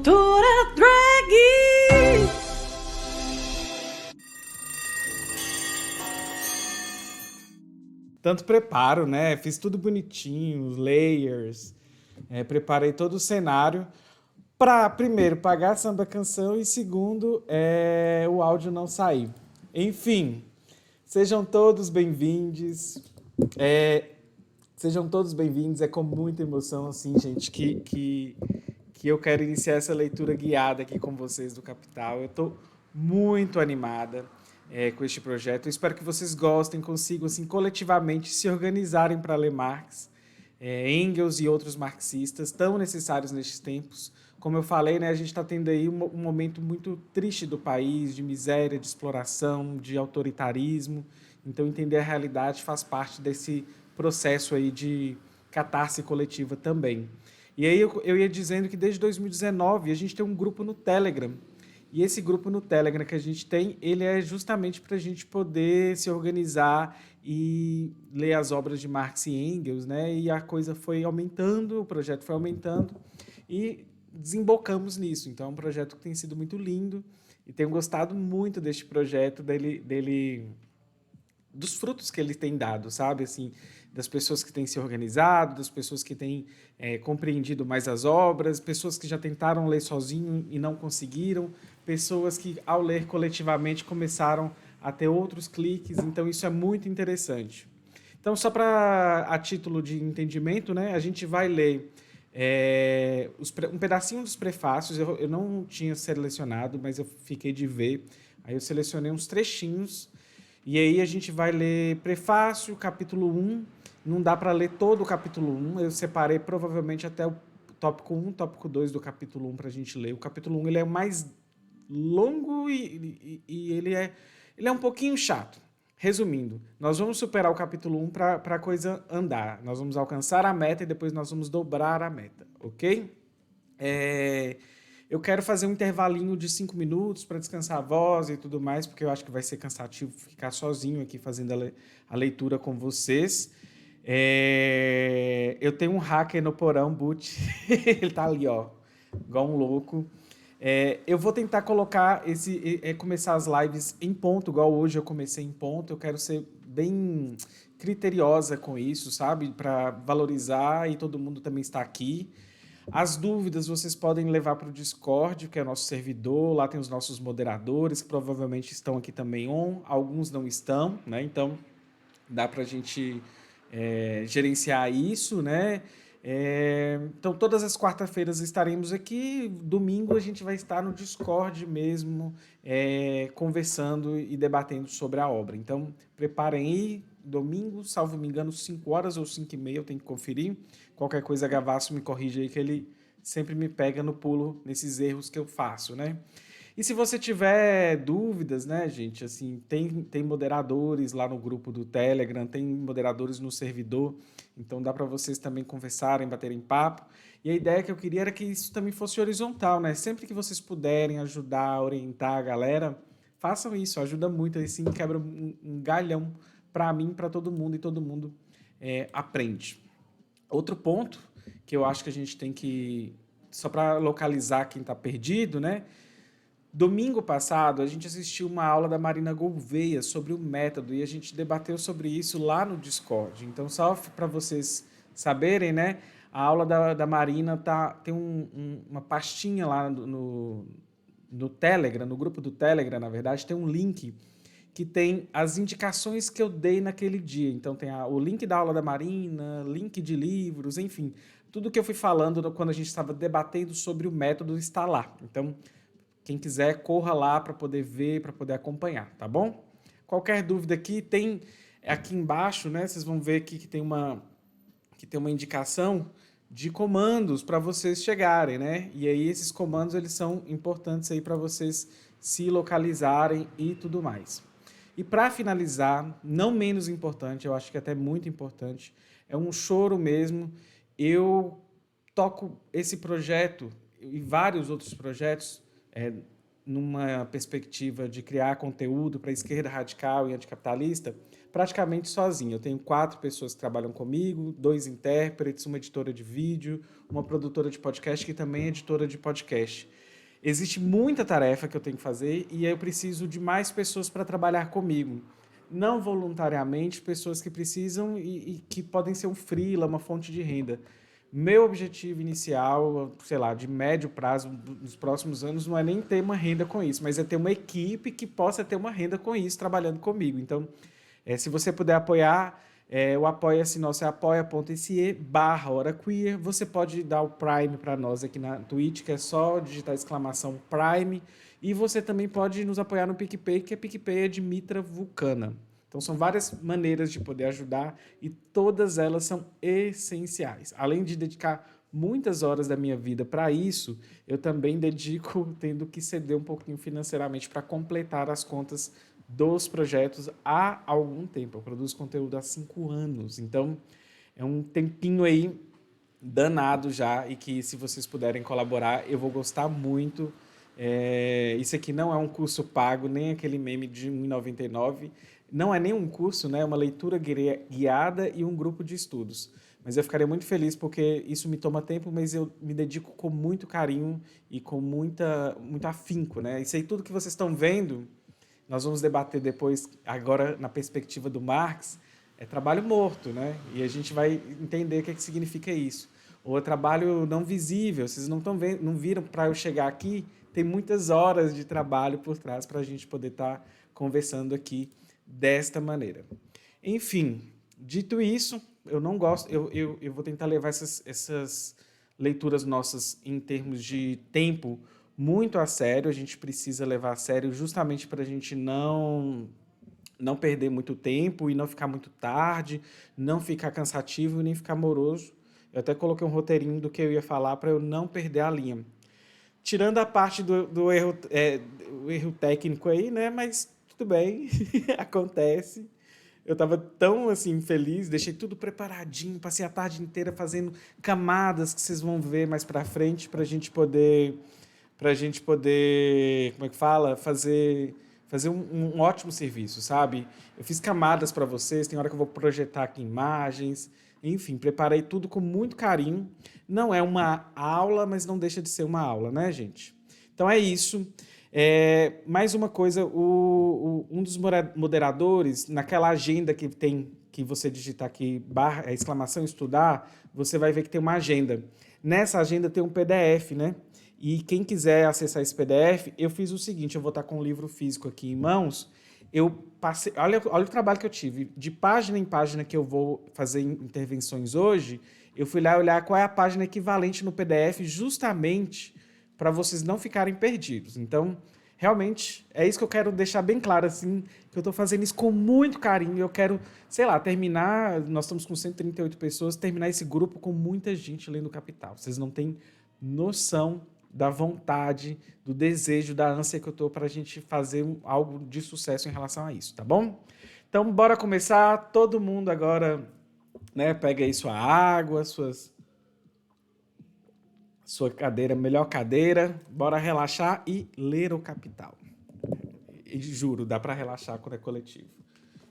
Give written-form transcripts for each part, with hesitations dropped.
Doutora Drag! Tanto preparo, né? Fiz tudo bonitinho, os layers, preparei todo o cenário para, primeiro, pagar a samba canção e, segundo, o áudio não sair. Enfim, sejam todos bem-vindos. Sejam todos bem-vindos. É com muita emoção, assim, gente, que eu quero iniciar essa leitura guiada aqui com vocês do Capital. Eu estou muito animada com este projeto. Eu espero que vocês gostem, consigam, assim, coletivamente se organizarem para ler Marx, Engels e outros marxistas tão necessários nestes tempos. Como eu falei, né, a gente está tendo aí um momento muito triste do país, de miséria, de exploração, de autoritarismo. Então, entender a realidade faz parte desse processo aí de catarse coletiva também. E aí eu ia dizendo que desde 2019 a gente tem um grupo no Telegram. E esse grupo no Telegram que a gente tem, ele é justamente para a gente poder se organizar e ler as obras de Marx e Engels, né? E a coisa foi aumentando, o projeto foi aumentando e desembocamos nisso. Então é um projeto que tem sido muito lindo e tenho gostado muito deste projeto, dos frutos que ele tem dado, sabe? Assim, das pessoas que têm se organizado, das pessoas que têm compreendido mais as obras, pessoas que já tentaram ler sozinho e não conseguiram, pessoas que, ao ler coletivamente, começaram a ter outros cliques. Então, isso é muito interessante. Então, só a título de entendimento, né, a gente vai ler um pedacinho dos prefácios. Eu não tinha selecionado, mas eu fiquei de ver. Aí eu selecionei uns trechinhos. E aí a gente vai ler prefácio, capítulo 1. Não dá para ler todo o capítulo 1. Eu separei provavelmente até o tópico 1, tópico 2 do capítulo 1 para a gente ler. O capítulo 1 ele é mais longo e ele é um pouquinho chato. Resumindo, nós vamos superar o capítulo 1 para a coisa andar. Nós vamos alcançar a meta e depois nós vamos dobrar a meta, ok? Eu quero fazer um intervalinho de 5 minutos para descansar a voz e tudo mais, porque eu acho que vai ser cansativo ficar sozinho aqui fazendo a leitura com vocês. Eu tenho um hacker no porão, Boot. Ele tá ali, ó, igual um louco. Eu vou tentar colocar começar as lives em ponto, igual hoje eu comecei em ponto. Eu quero ser bem criteriosa com isso, sabe? Para valorizar e todo mundo também está aqui. As dúvidas vocês podem levar para o Discord, que é o nosso servidor. Lá tem os nossos moderadores, que provavelmente estão aqui também alguns não estão, né? Então dá para a gente gerenciar isso, né? Então todas as quarta-feiras estaremos aqui. Domingo a gente vai estar no Discord mesmo, conversando e debatendo sobre a obra. Então preparem aí. Domingo, salvo me engano, 5 horas ou 5h30, eu tenho que conferir. Qualquer coisa, Gavasso me corrige aí, que ele sempre me pega no pulo nesses erros que eu faço, né? E se você tiver dúvidas, né, gente, assim, tem moderadores lá no grupo do Telegram, tem moderadores no servidor, então dá para vocês também conversarem, baterem papo. E a ideia que eu queria era que isso também fosse horizontal, né? Sempre que vocês puderem ajudar, orientar a galera, façam isso, ajuda muito, assim, quebra um galhão para mim, para todo mundo, e todo mundo aprende. Outro ponto que eu acho que a gente tem que, só para localizar quem está perdido, né? Domingo passado, a gente assistiu uma aula da Marina Gouveia sobre o método e a gente debateu sobre isso lá no Discord. Então, só para vocês saberem, né? A aula da Marina tem uma pastinha lá no Telegram, no grupo do Telegram, na verdade, tem um link que tem as indicações que eu dei naquele dia. Então tem o link da aula da Marina, link de livros, enfim. Tudo que eu fui falando quando a gente estava debatendo sobre o método está lá. Então, quem quiser, corra lá para poder ver, para poder acompanhar, tá bom? Qualquer dúvida aqui, tem aqui embaixo, né? Vocês vão ver aqui que tem uma indicação de comandos para vocês chegarem, né? E aí esses comandos, eles são importantes aí para vocês se localizarem e tudo mais. E para finalizar, não menos importante, eu acho que até muito importante, é um choro mesmo. Eu toco esse projeto e vários outros projetos numa perspectiva de criar conteúdo para a esquerda radical e anticapitalista, praticamente sozinho. Eu tenho 4 pessoas que trabalham comigo, 2 intérpretes, uma editora de vídeo, uma produtora de podcast que também é editora de podcast. Existe muita tarefa que eu tenho que fazer e eu preciso de mais pessoas para trabalhar comigo. Não voluntariamente, pessoas que precisam e que podem ser um freela, uma fonte de renda. Meu objetivo inicial, sei lá, de médio prazo, nos próximos anos, não é nem ter uma renda com isso, mas é ter uma equipe que possa ter uma renda com isso, trabalhando comigo. Então, se você puder apoiar, o Apoia-se nosso é apoia.se/HoraQueer. Você pode dar o Prime para nós aqui na Twitch, que é só digitar exclamação Prime. E você também pode nos apoiar no PicPay, que a PicPay é de Mitra Vulcana. Então, são várias maneiras de poder ajudar e todas elas são essenciais. Além de dedicar muitas horas da minha vida para isso, eu também dedico tendo que ceder um pouquinho financeiramente para completar as contas dos projetos há algum tempo. Eu produzo conteúdo há 5 anos, então é um tempinho aí danado já e que, se vocês puderem colaborar, eu vou gostar muito. Isso aqui não é um curso pago, nem aquele meme de R$ 1,99. Não é nem um curso, né? É uma leitura guiada e um grupo de estudos. Mas eu ficaria muito feliz porque isso me toma tempo, mas eu me dedico com muito carinho e com muito afinco, né? Isso aí tudo que vocês estão vendo, nós vamos debater depois, agora na perspectiva do Marx, é trabalho morto, né? E a gente vai entender o que significa isso. Ou é trabalho não visível, vocês não estão vendo, não viram para eu chegar aqui, tem muitas horas de trabalho por trás para a gente poder estar conversando aqui desta maneira. Enfim, dito isso, eu não gosto, eu vou tentar levar essas leituras nossas em termos de tempo muito a sério. A gente precisa levar a sério justamente para a gente não perder muito tempo e não ficar muito tarde, não ficar cansativo e nem ficar moroso. Eu até coloquei um roteirinho do que eu ia falar para eu não perder a linha. Tirando a parte do erro, o erro técnico aí, né? Mas tudo bem, acontece. Eu estava tão assim feliz, deixei tudo preparadinho, passei a tarde inteira fazendo camadas que vocês vão ver mais para frente para a gente poder, como é que fala, fazer um ótimo serviço, sabe? Eu fiz camadas para vocês, tem hora que eu vou projetar aqui imagens, enfim, preparei tudo com muito carinho. Não é uma aula, mas não deixa de ser uma aula, né, gente? Então é isso. Mais uma coisa, um dos moderadores, naquela agenda que tem, que você digitar aqui, exclamação estudar, você vai ver que tem uma agenda. Nessa agenda tem um PDF, né? E quem quiser acessar esse PDF, eu fiz o seguinte, eu vou estar com o livro físico aqui em mãos, eu passei, olha o trabalho que eu tive, de página em página que eu vou fazer intervenções hoje, eu fui lá olhar qual é a página equivalente no PDF, justamente para vocês não ficarem perdidos. Então, realmente, é isso que eu quero deixar bem claro, assim, que eu estou fazendo isso com muito carinho. Eu quero, sei lá, terminar, nós estamos com 138 pessoas, terminar esse grupo com muita gente lendo Capital. Vocês não têm noção da vontade, do desejo, da ânsia que eu estou para a gente fazer algo de sucesso em relação a isso, tá bom? Então, bora começar. Todo mundo agora, né, pega aí sua água, sua cadeira, melhor cadeira, bora relaxar e ler o Capital. E juro, dá para relaxar quando é coletivo.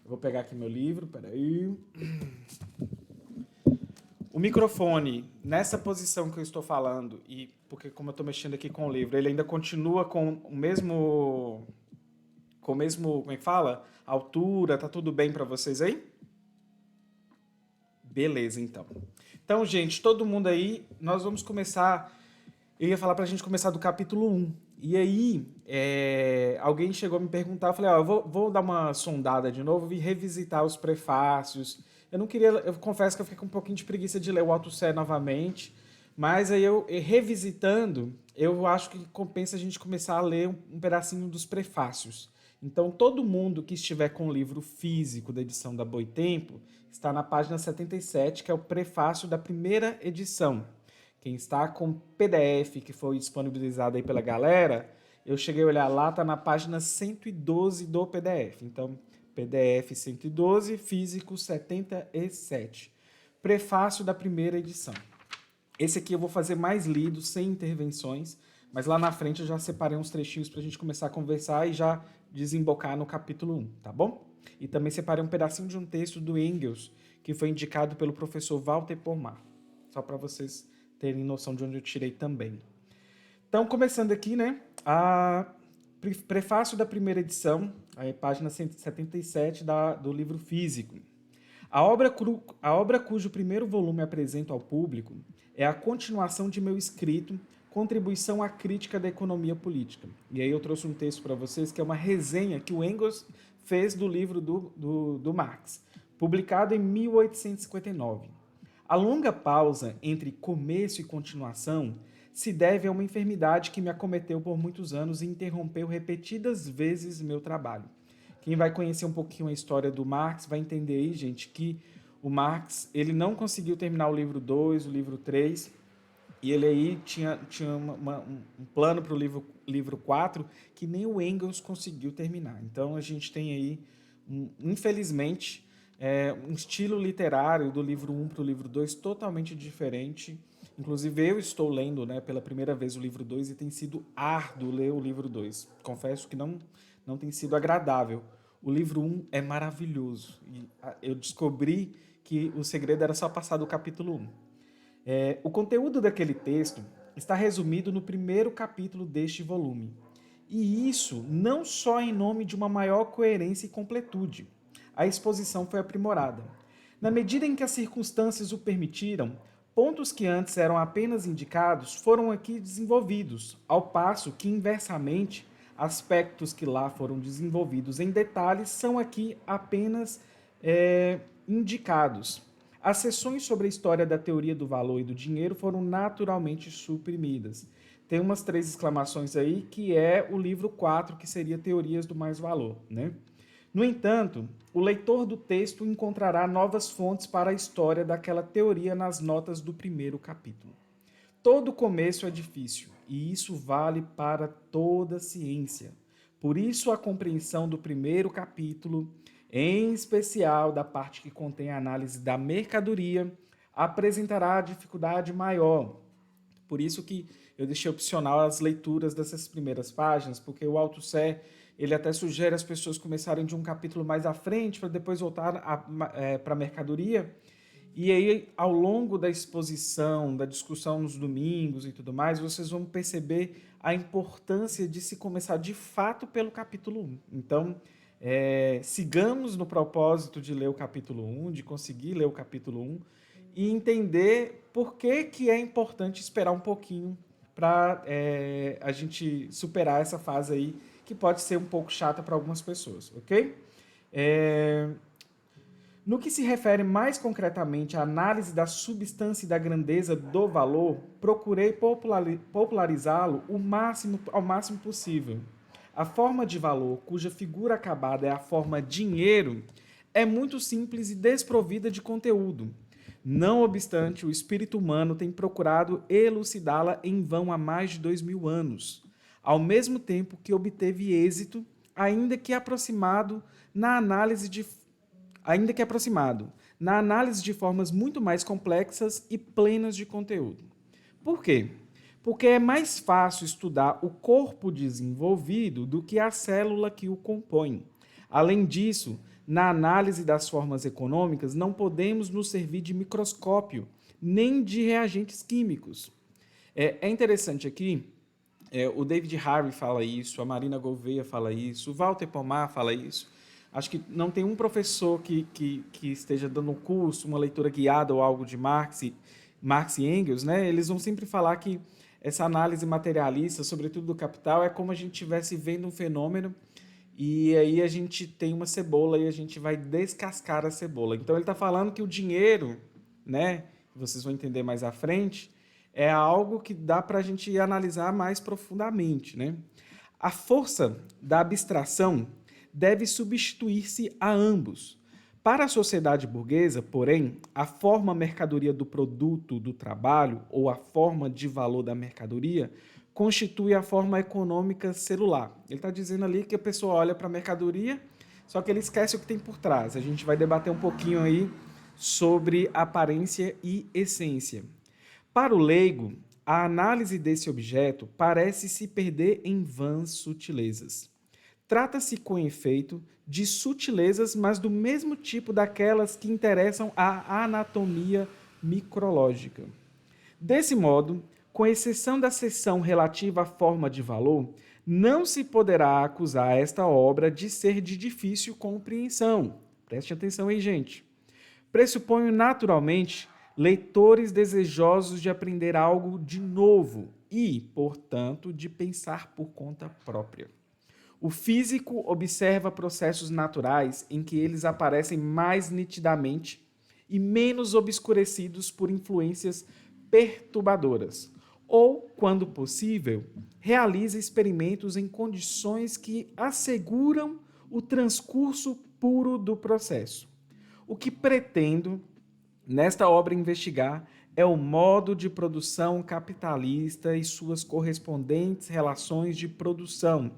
Eu vou pegar aqui meu livro, peraí. O microfone, nessa posição que eu estou falando, e porque como eu estou mexendo aqui com o livro, ele ainda continua com o mesmo, como é que fala? Altura, tá tudo bem para vocês aí? Beleza, então. Então, gente, todo mundo aí, nós vamos começar, eu ia falar para a gente começar do capítulo 1. E aí, alguém chegou a me perguntar, eu falei, eu vou dar uma sondada de novo e revisitar os prefácios. Eu confesso que eu fiquei com um pouquinho de preguiça de ler o Alto Sé novamente, mas aí eu revisitando, eu acho que compensa a gente começar a ler um pedacinho dos prefácios. Então, todo mundo que estiver com o livro físico da edição da Boitempo está na página 77, que é o prefácio da primeira edição. Quem está com PDF, que foi disponibilizado aí pela galera, eu cheguei a olhar lá, está na página 112 do PDF. Então, PDF 112, físico 77. Prefácio da primeira edição. Esse aqui eu vou fazer mais lido, sem intervenções, Mas lá na frente eu já separei uns trechinhos para a gente começar a conversar e já desembocar no capítulo 1, tá bom? E também separei um pedacinho de um texto do Engels, que foi indicado pelo professor Walter Pomar. Só para vocês terem noção de onde eu tirei também. Então, começando aqui, né? Prefácio da primeira edição, página 177 do livro físico. A obra cujo primeiro volume apresento ao público é a continuação de meu escrito Contribuição à Crítica da Economia Política. E aí eu trouxe um texto para vocês que é uma resenha que o Engels fez do livro do Marx, publicado em 1859. A longa pausa entre começo e continuação se deve a uma enfermidade que me acometeu por muitos anos e interrompeu repetidas vezes meu trabalho. Quem vai conhecer um pouquinho a história do Marx vai entender aí, gente, que o Marx ele não conseguiu terminar o livro 2, o livro 3, e ele aí tinha um plano para o livro 4 que nem o Engels conseguiu terminar. Então a gente tem aí, infelizmente, um estilo literário do livro 1 para o livro 2 totalmente diferente. Inclusive, eu estou lendo, né, pela primeira vez o livro 2 e tem sido árduo ler o livro 2. Confesso que não tem sido agradável. O livro 1 é maravilhoso. E eu descobri que o segredo era só passar do capítulo 1. O conteúdo daquele texto está resumido no primeiro capítulo deste volume. E isso não só em nome de uma maior coerência e completude. A exposição foi aprimorada. Na medida em que as circunstâncias o permitiram, pontos que antes eram apenas indicados foram aqui desenvolvidos, ao passo que, inversamente, aspectos que lá foram desenvolvidos em detalhes são aqui apenas indicados. As sessões sobre a história da teoria do valor e do dinheiro foram naturalmente suprimidas. Tem umas 3 exclamações aí, que é o livro 4, que seria Teorias do Mais-Valor, né? No entanto, o leitor do texto encontrará novas fontes para a história daquela teoria nas notas do primeiro capítulo. Todo começo é difícil, e isso vale para toda ciência. Por isso, a compreensão do primeiro capítulo, em especial da parte que contém a análise da mercadoria, apresentará a dificuldade maior. Por isso que eu deixei opcional as leituras dessas primeiras páginas, porque o Althusser, ele até sugere as pessoas começarem de um capítulo mais à frente, para depois voltar para a mercadoria. E aí, ao longo da exposição, da discussão nos domingos e tudo mais, vocês vão perceber a importância de se começar de fato pelo capítulo 1. Então, sigamos no propósito de ler o capítulo 1, de conseguir ler o capítulo 1 e entender por que é importante esperar um pouquinho para a gente superar essa fase aí, que pode ser um pouco chata para algumas pessoas, ok? No que se refere mais concretamente à análise da substância e da grandeza do valor, procurei popularizá-lo ao máximo possível. A forma de valor, cuja figura acabada é a forma dinheiro, é muito simples e desprovida de conteúdo. Não obstante, o espírito humano tem procurado elucidá-la em vão há mais de 2000 anos, ao mesmo tempo que obteve êxito, ainda que aproximado, na análise de formas muito mais complexas e plenas de conteúdo. Por quê? Porque é mais fácil estudar o corpo desenvolvido do que a célula que o compõe. Além disso, na análise das formas econômicas, não podemos nos servir de microscópio, nem de reagentes químicos. É interessante aqui, o David Harvey fala isso, a Marina Gouveia fala isso, o Walter Pomar fala isso. Acho que não tem um professor que esteja dando um curso, uma leitura guiada ou algo de Marx e Engels, né? Eles vão sempre falar que essa análise materialista, sobretudo do Capital, é como a gente estivesse vendo um fenômeno e aí a gente tem uma cebola e a gente vai descascar a cebola. Então ele está falando que o dinheiro, né, vocês vão entender mais à frente, é algo que dá para a gente analisar mais profundamente, né? A força da abstração deve substituir-se a ambos. Para a sociedade burguesa, porém, a forma mercadoria do produto do trabalho ou a forma de valor da mercadoria constitui a forma econômica celular. Ele está dizendo ali que a pessoa olha para a mercadoria, só que ele esquece o que tem por trás. A gente vai debater um pouquinho aí sobre aparência e essência. Para o leigo, a análise desse objeto parece se perder em vãs sutilezas. Trata-se, com efeito, de sutilezas, mas do mesmo tipo daquelas que interessam à anatomia micrológica. Desse modo, com exceção da seção relativa à forma de valor, não se poderá acusar esta obra de ser de difícil compreensão. Preste atenção aí, gente. Pressuponho naturalmente leitores desejosos de aprender algo de novo e, portanto, de pensar por conta própria. O físico observa processos naturais em que eles aparecem mais nitidamente e menos obscurecidos por influências perturbadoras. Ou, quando possível, realiza experimentos em condições que asseguram o transcurso puro do processo. O que pretendo, nesta obra, investigar é o modo de produção capitalista e suas correspondentes relações de produção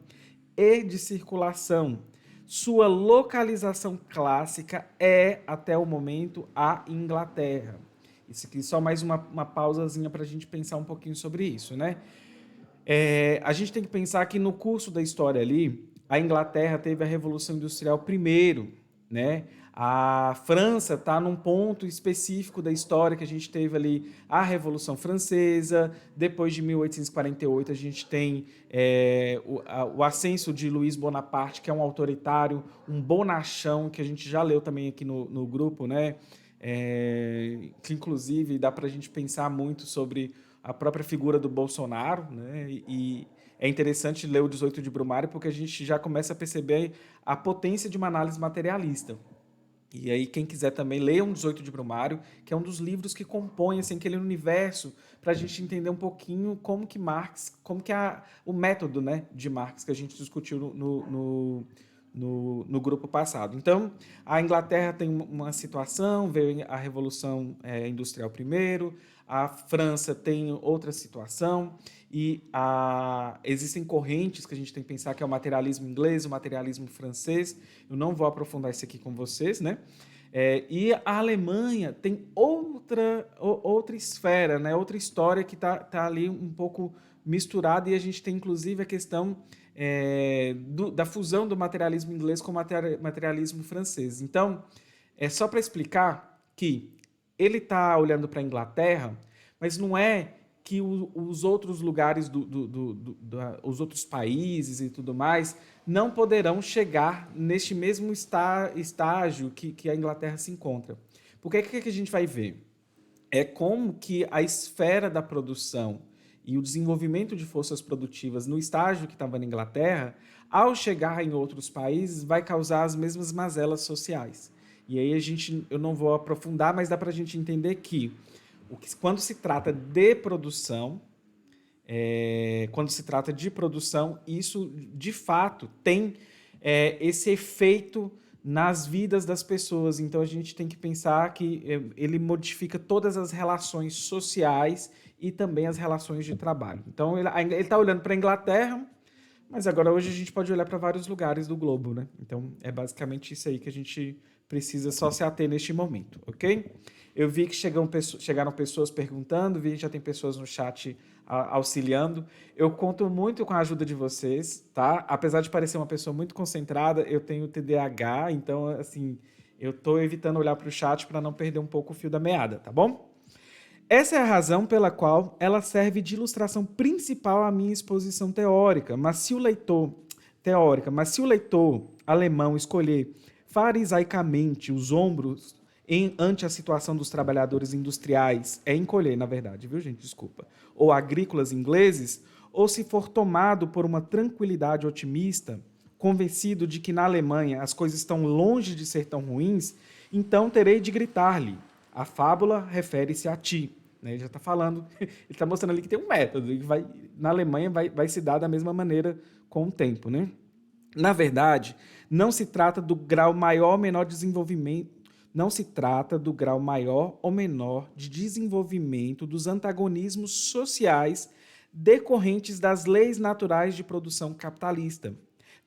e de circulação. Sua localização clássica é, até o momento, a Inglaterra. Isso aqui só mais uma pausazinha para a gente pensar um pouquinho sobre isso, né? A gente tem que pensar que no curso da história ali, a Inglaterra teve a Revolução Industrial primeiro, né? A França está num ponto específico da história que a gente teve ali a Revolução Francesa, depois de 1848 a gente tem o ascenso de Luís Bonaparte, que é um autoritário, um bonachão, que a gente já leu também aqui no grupo, né? Que inclusive dá para a gente pensar muito sobre a própria figura do Bolsonaro, né? E é interessante ler o 18 de Brumário porque a gente já começa a perceber a potência de uma análise materialista. E aí, quem quiser também, leia um 18 de Brumário, que é um dos livros que compõe assim, aquele universo, para a gente entender um pouquinho como que Marx, como que o método, né, de Marx que a gente discutiu no grupo passado. Então, a Inglaterra tem uma situação, veio a Revolução Industrial primeiro, a França tem outra situação, e existem correntes que a gente tem que pensar, que é o materialismo inglês, o materialismo francês. Eu não vou aprofundar isso aqui com vocês, né? E a Alemanha tem outra esfera, né? Outra história que tá ali um pouco misturada, e a gente tem, inclusive, a questão da fusão do materialismo inglês com o materialismo francês. Então, é só para explicar que ele está olhando para a Inglaterra, mas não é que os outros lugares, os outros países e tudo mais, não poderão chegar neste mesmo estágio que a Inglaterra se encontra. Porque o que a gente vai ver? É como que a esfera da produção e o desenvolvimento de forças produtivas no estágio que estava na Inglaterra, ao chegar em outros países, vai causar as mesmas mazelas sociais. E aí eu não vou aprofundar, mas dá para a gente entender que quando se trata de produção, isso de fato tem esse efeito nas vidas das pessoas. Então a gente tem que pensar que ele modifica todas as relações sociais e também as relações de trabalho. Então ele está olhando para a Inglaterra, mas agora hoje a gente pode olhar para vários lugares do globo, né? Então é basicamente isso aí que a gente precisa só se ater neste momento, ok? Eu vi que chegaram pessoas perguntando, vi que já tem pessoas no chat auxiliando. Eu conto muito com a ajuda de vocês, tá? Apesar de parecer uma pessoa muito concentrada, eu tenho TDAH, então, assim, eu estou evitando olhar para o chat para não perder um pouco o fio da meada, tá bom? Essa é a razão pela qual ela serve de ilustração principal à minha exposição teórica, mas se o leitor alemão escolher farisaicamente os ombros ante a situação dos trabalhadores industriais, encolher, na verdade, viu, gente? Desculpa. Ou agrícolas ingleses, ou se for tomado por uma tranquilidade otimista, convencido de que na Alemanha as coisas estão longe de ser tão ruins, então terei de gritar-lhe: a fábula refere-se a ti. Né? Ele já está falando, ele está mostrando ali que tem um método, que na Alemanha vai se dar da mesma maneira com o tempo. Né? Na verdade, não se trata do grau maior ou menor de desenvolvimento, de desenvolvimento dos antagonismos sociais decorrentes das leis naturais de produção capitalista.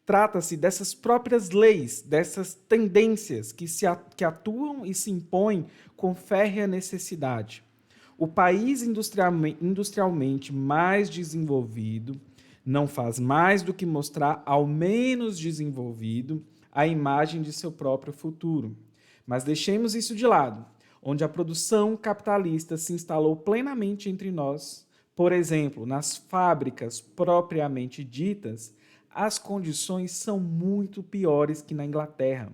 Trata-se dessas próprias leis, dessas tendências que atuam e se impõem com férrea necessidade. O país industrialmente mais desenvolvido não faz mais do que mostrar ao menos desenvolvido a imagem de seu próprio futuro. Mas deixemos isso de lado. Onde a produção capitalista se instalou plenamente entre nós, por exemplo, nas fábricas propriamente ditas, as condições são muito piores que na Inglaterra,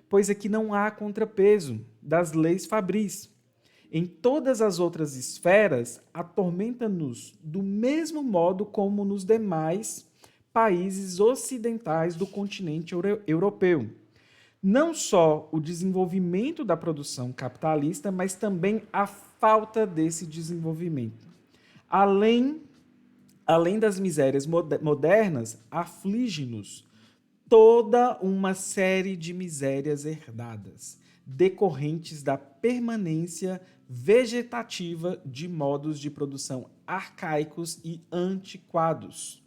pois aqui não há contrapeso das leis fabris. Em todas as outras esferas, atormenta-nos do mesmo modo como nos demais países ocidentais do continente europeu. Não só o desenvolvimento da produção capitalista, mas também a falta desse desenvolvimento. Além das misérias modernas, aflige-nos toda uma série de misérias herdadas, decorrentes da permanência vegetativa de modos de produção arcaicos e antiquados.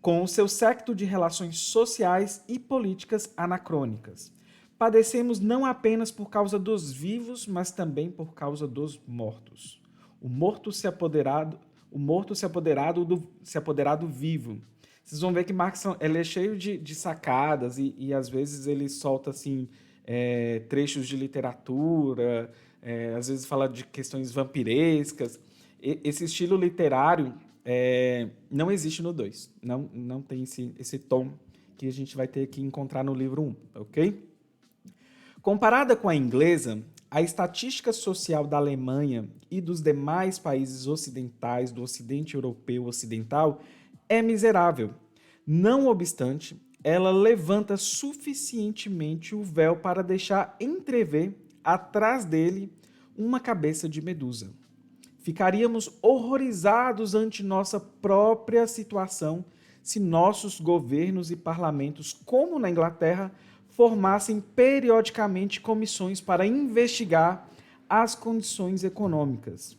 Com o seu séquito de relações sociais e políticas anacrônicas. Padecemos não apenas por causa dos vivos, mas também por causa dos mortos. O morto se apoderado do vivo. Vocês vão ver que Marx ele é cheio de sacadas e às vezes ele solta assim, trechos de literatura, às vezes fala de questões vampirescas. Esse estilo literário não existe no 2. Não tem esse tom que a gente vai ter que encontrar no livro 1, ok? Comparada com a inglesa, a estatística social da Alemanha e dos demais países ocidentais, do Ocidente Europeu Ocidental, é miserável. Não obstante, ela levanta suficientemente o véu para deixar entrever, atrás dele, uma cabeça de medusa. Ficaríamos horrorizados ante nossa própria situação se nossos governos e parlamentos, como na Inglaterra, formassem periodicamente comissões para investigar as condições econômicas.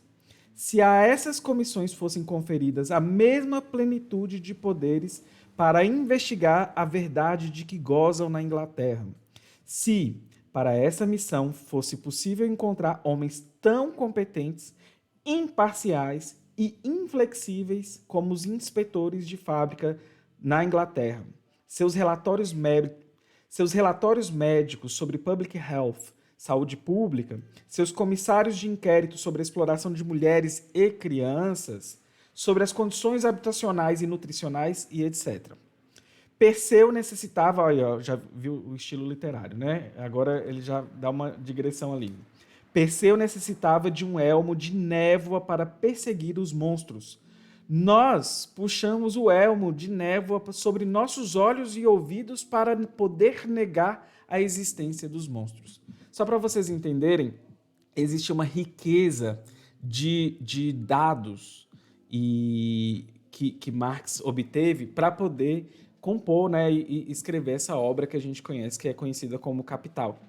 Se a essas comissões fossem conferidas a mesma plenitude de poderes para investigar a verdade de que gozam na Inglaterra. Se, para essa missão, fosse possível encontrar homens tão competentes, imparciais e inflexíveis como os inspetores de fábrica na Inglaterra. Seus relatórios médicos sobre public health, saúde pública, seus comissários de inquérito sobre a exploração de mulheres e crianças, sobre as condições habitacionais e nutricionais e etc. Perseu necessitava, olha, já viu o estilo literário, né? Agora ele já dá uma digressão ali. Perseu necessitava de um elmo de névoa para perseguir os monstros. Nós puxamos o elmo de névoa sobre nossos olhos e ouvidos para poder negar a existência dos monstros. Só para vocês entenderem, existe uma riqueza de dados que Marx obteve para poder compor, né, e escrever essa obra que a gente conhece, que é conhecida como Capital.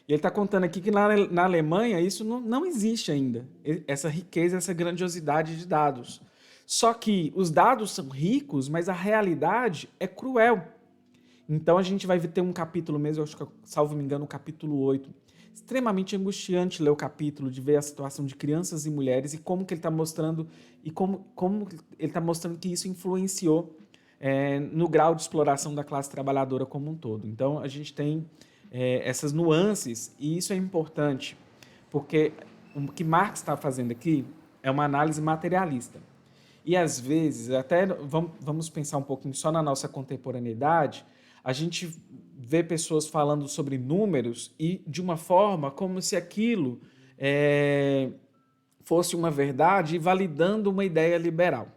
E ele está contando aqui que na Alemanha isso não existe ainda, essa riqueza, essa grandiosidade de dados. Só que os dados são ricos, mas a realidade é cruel. Então a gente vai ter um capítulo mesmo, acho que, salvo me engano, o capítulo 8. Extremamente angustiante ler o capítulo, de ver a situação de crianças e mulheres e como que ele está mostrando, e como ele está mostrando que isso influenciou no grau de exploração da classe trabalhadora como um todo. Então a gente tem essas nuances, e isso é importante, porque o que Marx está fazendo aqui é uma análise materialista. E, às vezes, até vamos pensar um pouquinho só na nossa contemporaneidade, a gente vê pessoas falando sobre números e de uma forma como se aquilo fosse uma verdade e validando uma ideia liberal.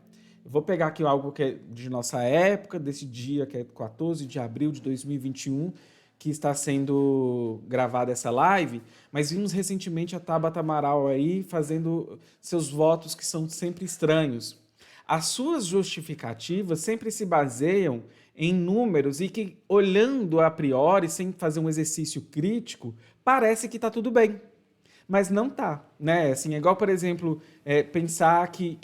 Eu vou pegar aqui algo que é de nossa época, desse dia, que é 14 de abril de 2021, que está sendo gravada essa live, mas vimos recentemente a Tabata Amaral aí fazendo seus votos que são sempre estranhos. As suas justificativas sempre se baseiam em números e que, olhando a priori, sem fazer um exercício crítico, parece que está tudo bem. Mas não está, né? Assim, é igual, por exemplo, pensar que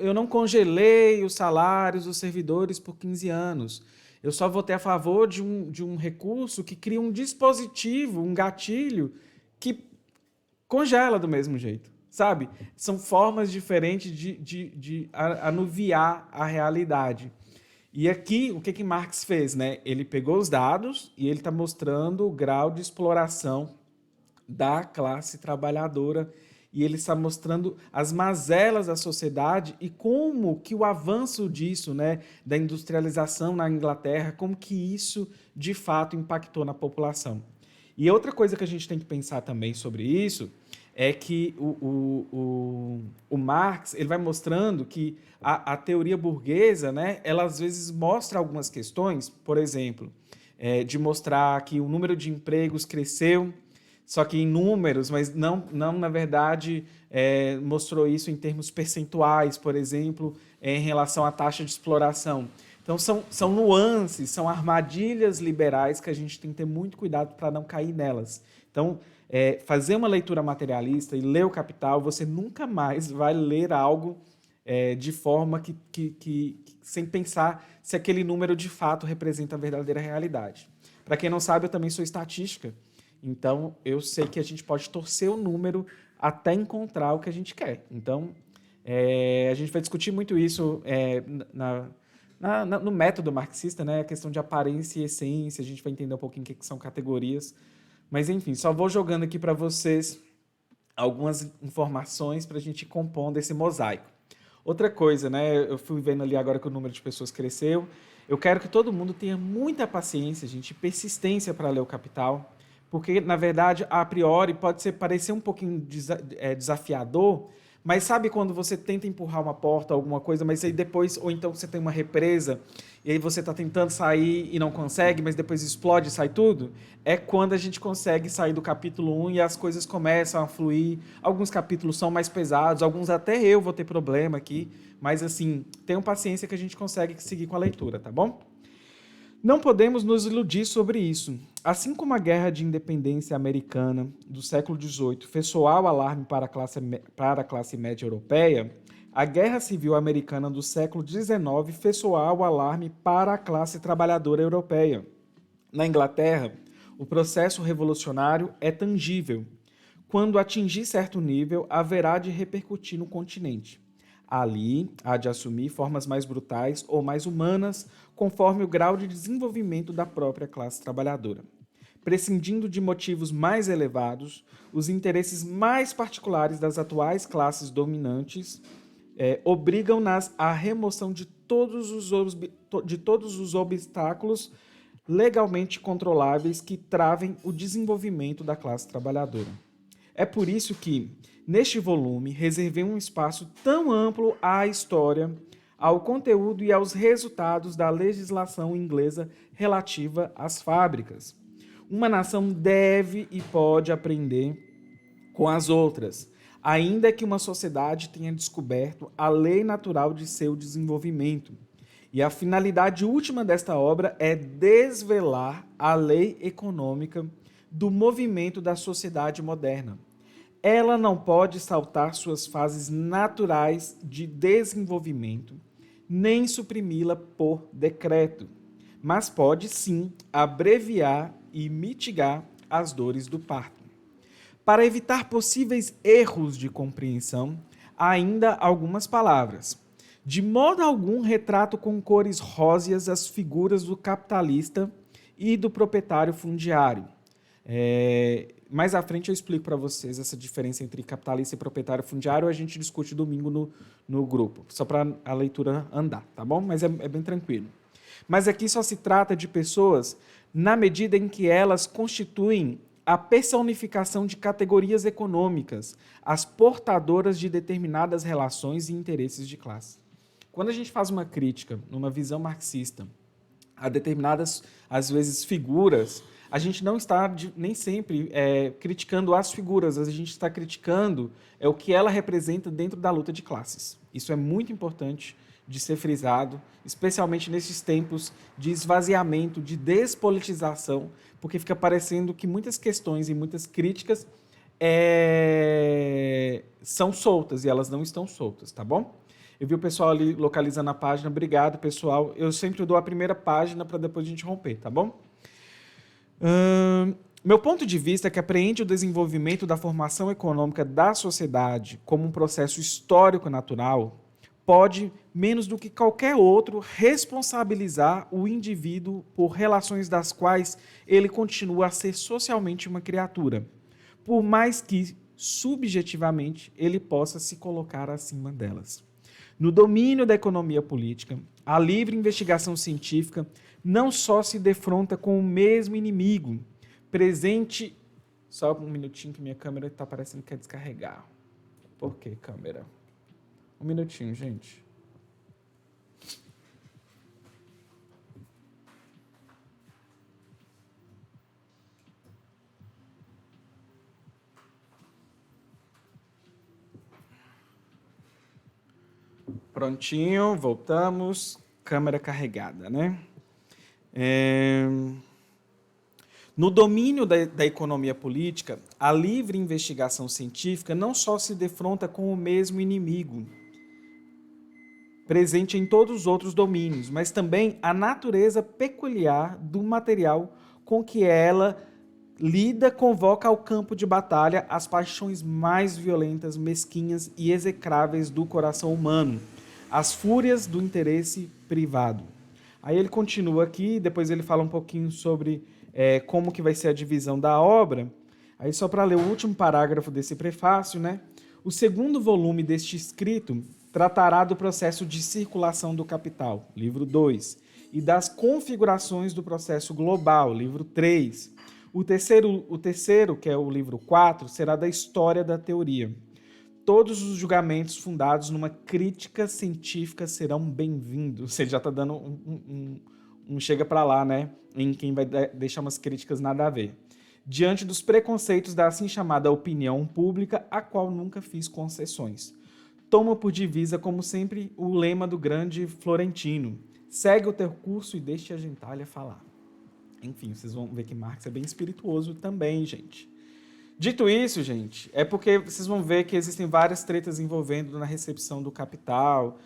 eu não congelei os salários dos servidores por 15 anos. Eu só votei a favor de um recurso que cria um dispositivo, um gatilho, que congela do mesmo jeito, sabe? São formas diferentes de anuviar a realidade. E aqui, o que Marx fez, né? Ele pegou os dados e ele está mostrando o grau de exploração da classe trabalhadora e ele está mostrando as mazelas da sociedade e como que o avanço disso, né, da industrialização na Inglaterra, como que isso, de fato, impactou na população. E outra coisa que a gente tem que pensar também sobre isso é que o Marx ele vai mostrando que a teoria burguesa, né, ela às vezes mostra algumas questões, por exemplo, de mostrar que o número de empregos cresceu, só que em números, mas não na verdade, mostrou isso em termos percentuais, por exemplo, em relação à taxa de exploração. Então, são nuances, são armadilhas liberais que a gente tem que ter muito cuidado para não cair nelas. Então, fazer uma leitura materialista e ler o Capital, você nunca mais vai ler algo de forma sem pensar se aquele número de fato representa a verdadeira realidade. Para quem não sabe, eu também sou estatística, então eu sei que a gente pode torcer o número até encontrar o que a gente quer. Então, a gente vai discutir muito isso no método marxista, né? A questão de aparência e essência, a gente vai entender um pouquinho o que são categorias. Mas, enfim, só vou jogando aqui para vocês algumas informações para a gente ir compondo esse mosaico. Outra coisa, né? Eu fui vendo ali agora que o número de pessoas cresceu. Eu quero que todo mundo tenha muita paciência, gente, persistência para ler o Capital, porque, na verdade, a priori pode parecer um pouquinho desafiador, mas sabe quando você tenta empurrar uma porta, alguma coisa, mas aí depois, ou então você tem uma represa, e aí você está tentando sair e não consegue, mas depois explode e sai tudo? É quando a gente consegue sair do capítulo 1 e as coisas começam a fluir. Alguns capítulos são mais pesados, alguns até eu vou ter problema aqui, mas assim, tenham paciência que a gente consegue seguir com a leitura, tá bom? Não podemos nos iludir sobre isso. Assim como a Guerra de Independência Americana do século XVIII fez soar o alarme para a classe média europeia, a Guerra Civil Americana do século XIX fez soar o alarme para a classe trabalhadora europeia. Na Inglaterra, o processo revolucionário é tangível. Quando atingir certo nível, haverá de repercutir no continente. Ali, há de assumir formas mais brutais ou mais humanas, conforme o grau de desenvolvimento da própria classe trabalhadora. Prescindindo de motivos mais elevados, os interesses mais particulares das atuais classes dominantes obrigam-nas à remoção de todos os obstáculos legalmente controláveis que travem o desenvolvimento da classe trabalhadora. É por isso que, neste volume, reservei um espaço tão amplo à história, ao conteúdo e aos resultados da legislação inglesa relativa às fábricas. Uma nação deve e pode aprender com as outras, ainda que uma sociedade tenha descoberto a lei natural de seu desenvolvimento. E a finalidade última desta obra é desvelar a lei econômica do movimento da sociedade moderna. Ela não pode saltar suas fases naturais de desenvolvimento, nem suprimi-la por decreto, mas pode sim abreviar e mitigar as dores do parto. Para evitar possíveis erros de compreensão, há ainda algumas palavras. De modo algum retrato com cores róseas as figuras do capitalista e do proprietário fundiário. Mais à frente eu explico para vocês essa diferença entre capitalista e proprietário fundiário, a gente discute domingo no grupo, só para a leitura andar, tá bom? Mas é bem tranquilo. Mas aqui só se trata de pessoas na medida em que elas constituem a personificação de categorias econômicas, as portadoras de determinadas relações e interesses de classe. Quando a gente faz uma crítica, numa visão marxista, a determinadas, às vezes, figuras, a gente não está nem sempre criticando as figuras, a gente está criticando o que ela representa dentro da luta de classes. Isso é muito importante de ser frisado, especialmente nesses tempos de esvaziamento, de despolitização, porque fica parecendo que muitas questões e muitas críticas são soltas, e elas não estão soltas, tá bom? Eu vi o pessoal ali localizando a página, obrigado, pessoal. Eu sempre dou a primeira página para depois a gente romper, tá bom? Meu ponto de vista é que apreende o desenvolvimento da formação econômica da sociedade como um processo histórico natural, pode, menos do que qualquer outro, responsabilizar o indivíduo por relações das quais ele continua a ser socialmente uma criatura, por mais que, subjetivamente, ele possa se colocar acima delas. No domínio da economia política, a livre investigação científica não só se defronta com o mesmo inimigo, presente. Só um minutinho que minha câmera está parecendo que quer descarregar. Por que, câmera? Um minutinho, gente. Prontinho, voltamos. Câmera carregada, né? No domínio da economia política, a livre investigação científica não só se defronta com o mesmo inimigo, presente em todos os outros domínios, mas também a natureza peculiar do material com que ela lida convoca ao campo de batalha as paixões mais violentas, mesquinhas e execráveis do coração humano, as fúrias do interesse privado. Aí ele continua aqui, depois ele fala um pouquinho sobre como que vai ser a divisão da obra. Aí só para ler o último parágrafo desse prefácio, né? O segundo volume deste escrito tratará do processo de circulação do capital, livro 2, e das configurações do processo global, livro 3. O terceiro, que é o livro 4, será da história da teoria. Todos os julgamentos fundados numa crítica científica serão bem-vindos. Você já está dando um chega para lá, né? Em quem vai deixar umas críticas nada a ver. Diante dos preconceitos da assim chamada opinião pública, a qual nunca fiz concessões. Toma por divisa, como sempre, o lema do grande Florentino. Segue o teu curso e deixe a gentalha falar. Enfim, vocês vão ver que Marx é bem espirituoso também, gente. Dito isso, gente, é porque vocês vão ver que existem várias tretas envolvendo na recepção do capital.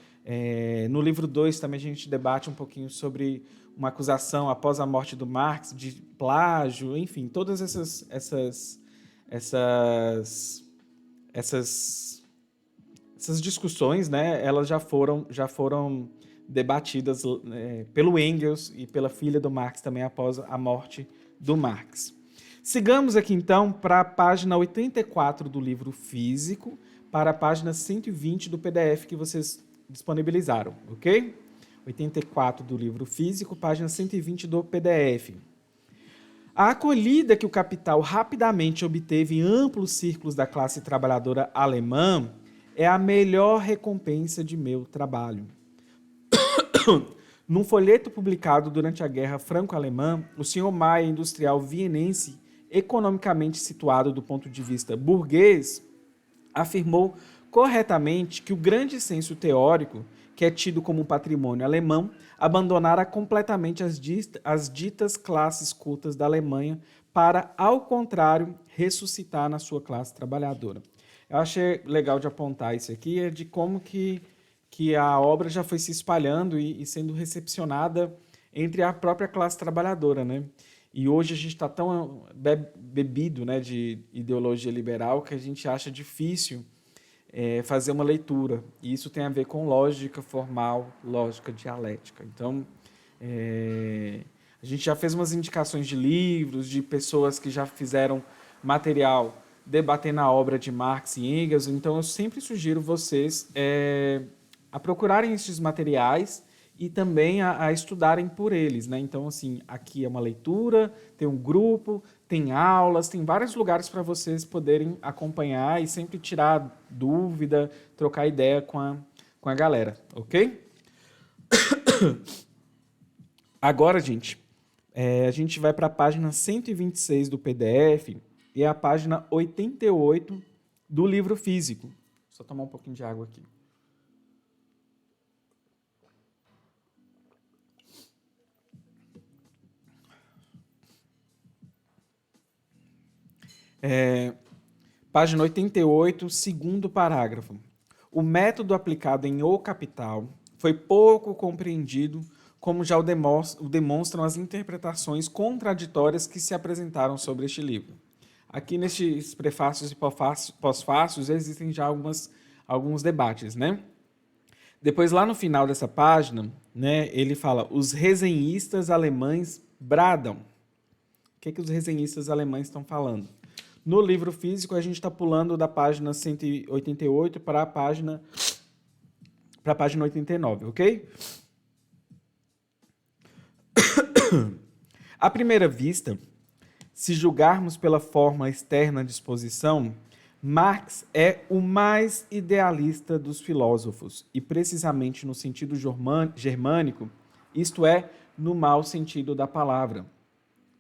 No livro 2 também a gente debate um pouquinho sobre uma acusação após a morte do Marx de plágio, enfim, todas essas discussões, né, elas já foram debatidas pelo Engels e pela filha do Marx também após a morte do Marx. Sigamos aqui então para a página 84 do livro físico, para a página 120 do PDF que vocês disponibilizaram, ok? 84 do livro físico, página 120 do PDF. A acolhida que o capital rapidamente obteve em amplos círculos da classe trabalhadora alemã é a melhor recompensa de meu trabalho. Num folheto publicado durante a Guerra Franco-Alemã, o Sr. Maia, industrial vienense, economicamente situado do ponto de vista burguês, afirmou corretamente que o grande senso teórico, que é tido como um patrimônio alemão, abandonara completamente as ditas classes cultas da Alemanha para, ao contrário, ressuscitar na sua classe trabalhadora. Eu achei legal de apontar isso aqui, de como que a obra já foi se espalhando e sendo recepcionada entre a própria classe trabalhadora, né? E hoje a gente está tão bebido, né, de ideologia liberal que a gente acha difícil fazer uma leitura. E isso tem a ver com lógica formal, lógica dialética. Então, a gente já fez umas indicações de livros, de pessoas que já fizeram material debatendo a obra de Marx e Engels. Então, eu sempre sugiro vocês a procurarem esses materiais e também a estudarem por eles, né? Então, assim, aqui é uma leitura, tem um grupo, tem aulas, tem vários lugares para vocês poderem acompanhar e sempre tirar dúvida, trocar ideia com a galera, ok? Agora, gente, a gente vai para a página 126 do PDF e a página 88 do livro físico. Só tomar um pouquinho de água aqui. Página 88, segundo parágrafo. O método aplicado em O Capital foi pouco compreendido como já o demonstram as interpretações contraditórias que se apresentaram sobre este livro. Aqui nestes prefácios e pós-fácios existem já alguns debates, né? Depois, lá no final dessa página, né, ele fala: os resenhistas alemães bradam. O que os resenhistas alemães estão falando? No livro físico, a gente está pulando da página 188 para a página 89, ok? À primeira vista, se julgarmos pela forma externa de exposição, Marx é o mais idealista dos filósofos, e precisamente no sentido germânico, isto é, no mau sentido da palavra.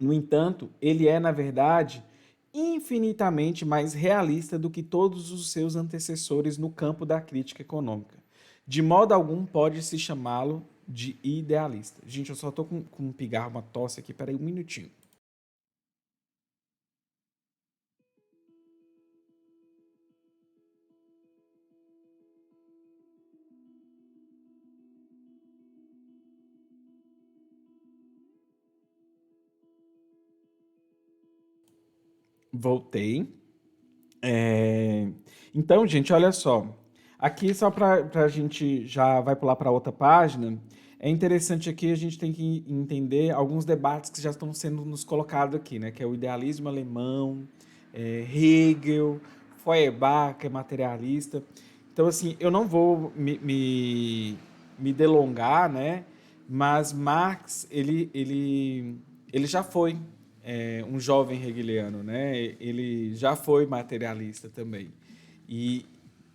No entanto, ele é, na verdade, infinitamente mais realista do que todos os seus antecessores no campo da crítica econômica. De modo algum pode-se chamá-lo de idealista. Gente, eu só estou com um pigarro, uma tosse aqui, peraí um minutinho. Voltei. Então, gente, olha só. Aqui, só para a gente já vai pular para outra página, é interessante aqui a gente tem que entender alguns debates que já estão sendo nos colocados aqui, né? Que é o idealismo alemão, Hegel, Feuerbach, que é materialista. Então, assim, eu não vou me delongar, né? Mas Marx, ele já foi um jovem hegeliano, né? Ele já foi materialista também. E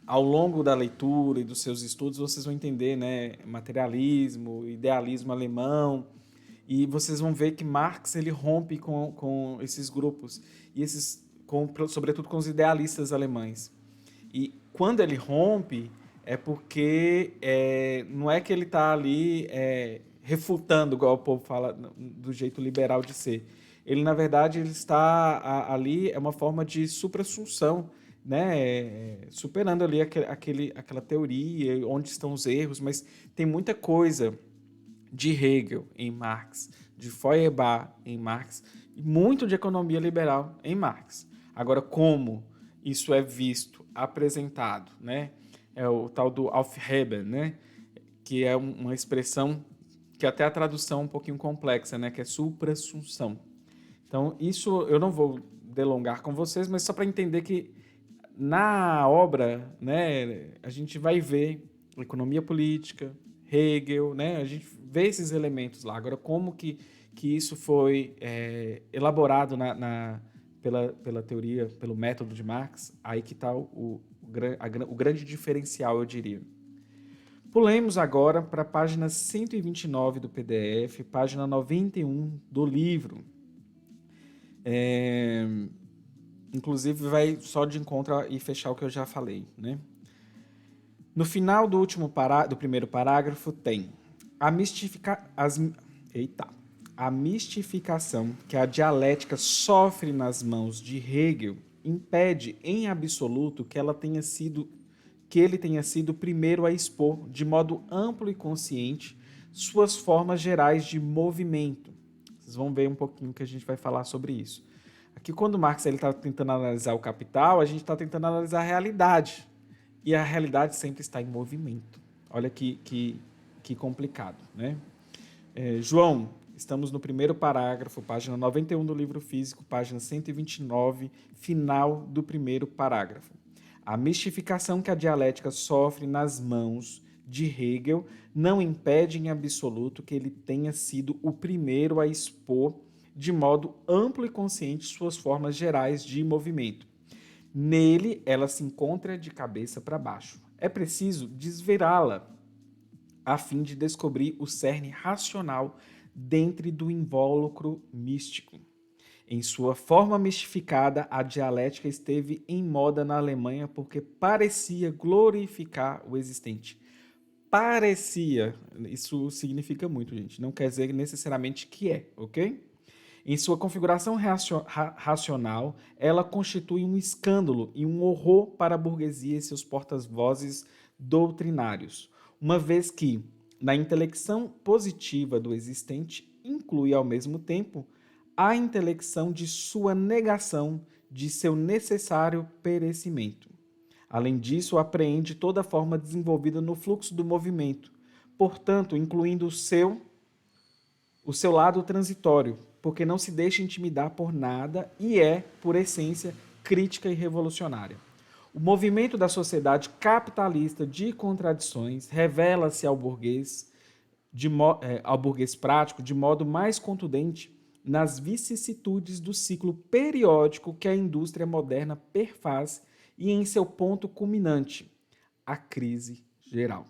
ao longo da leitura e dos seus estudos, vocês vão entender, né? Materialismo, idealismo alemão, e vocês vão ver que Marx ele rompe com esses grupos, e sobretudo com os idealistas alemães. E quando ele rompe, é porque não é que ele está ali refutando, igual o povo fala, do jeito liberal de ser. Ele, na verdade, ele está ali, é uma forma de suprassunção, né? Superando ali aquela teoria, onde estão os erros, mas tem muita coisa de Hegel em Marx, de Feuerbach em Marx, e muito de economia liberal em Marx. Agora, como isso é visto, apresentado, né? É o tal do Aufheben, né? Que é uma expressão que até a tradução é um pouquinho complexa, né? Que é suprassunção. Então, isso eu não vou delongar com vocês, mas só para entender que na obra, né, a gente vai ver economia política, Hegel, né, a gente vê esses elementos lá. Agora, como que isso foi elaborado pela teoria, pelo método de Marx, aí que está o grande diferencial, eu diria. Pulemos agora para a página 129 do PDF, página 91 do livro. Inclusive, vai só de encontro e fechar o que eu já falei, né? No final do primeiro parágrafo tem a mistificação que a dialética sofre nas mãos de Hegel impede, em absoluto, que ele tenha sido o primeiro a expor, de modo amplo e consciente, suas formas gerais de movimento. Vocês vão ver um pouquinho que a gente vai falar sobre isso. Aqui, quando Marx está tentando analisar o Capital, a gente está tentando analisar a realidade. E a realidade sempre está em movimento. Olha que complicado, né? João, estamos no primeiro parágrafo, página 91 do livro físico, página 129, final do primeiro parágrafo. A mistificação que a dialética sofre nas mãos de Hegel não impede em absoluto que ele tenha sido o primeiro a expor de modo amplo e consciente suas formas gerais de movimento. Nele, ela se encontra de cabeça para baixo. É preciso desvirá-la a fim de descobrir o cerne racional dentro do invólucro místico. Em sua forma mistificada, a dialética esteve em moda na Alemanha porque parecia glorificar o existente. Parecia, isso significa muito, gente. Não quer dizer necessariamente que é, ok? Em sua configuração racional, ela constitui um escândalo e um horror para a burguesia e seus porta-vozes doutrinários, uma vez que, na intelecção positiva do existente inclui, ao mesmo tempo, a intelecção de sua negação de seu necessário perecimento. Além disso, apreende toda forma desenvolvida no fluxo do movimento, portanto, incluindo o seu lado transitório, porque não se deixa intimidar por nada e é, por essência, crítica e revolucionária. O movimento da sociedade capitalista de contradições revela-se ao burguês prático de modo mais contundente nas vicissitudes do ciclo periódico que a indústria moderna perfaz e em seu ponto culminante, a crise geral.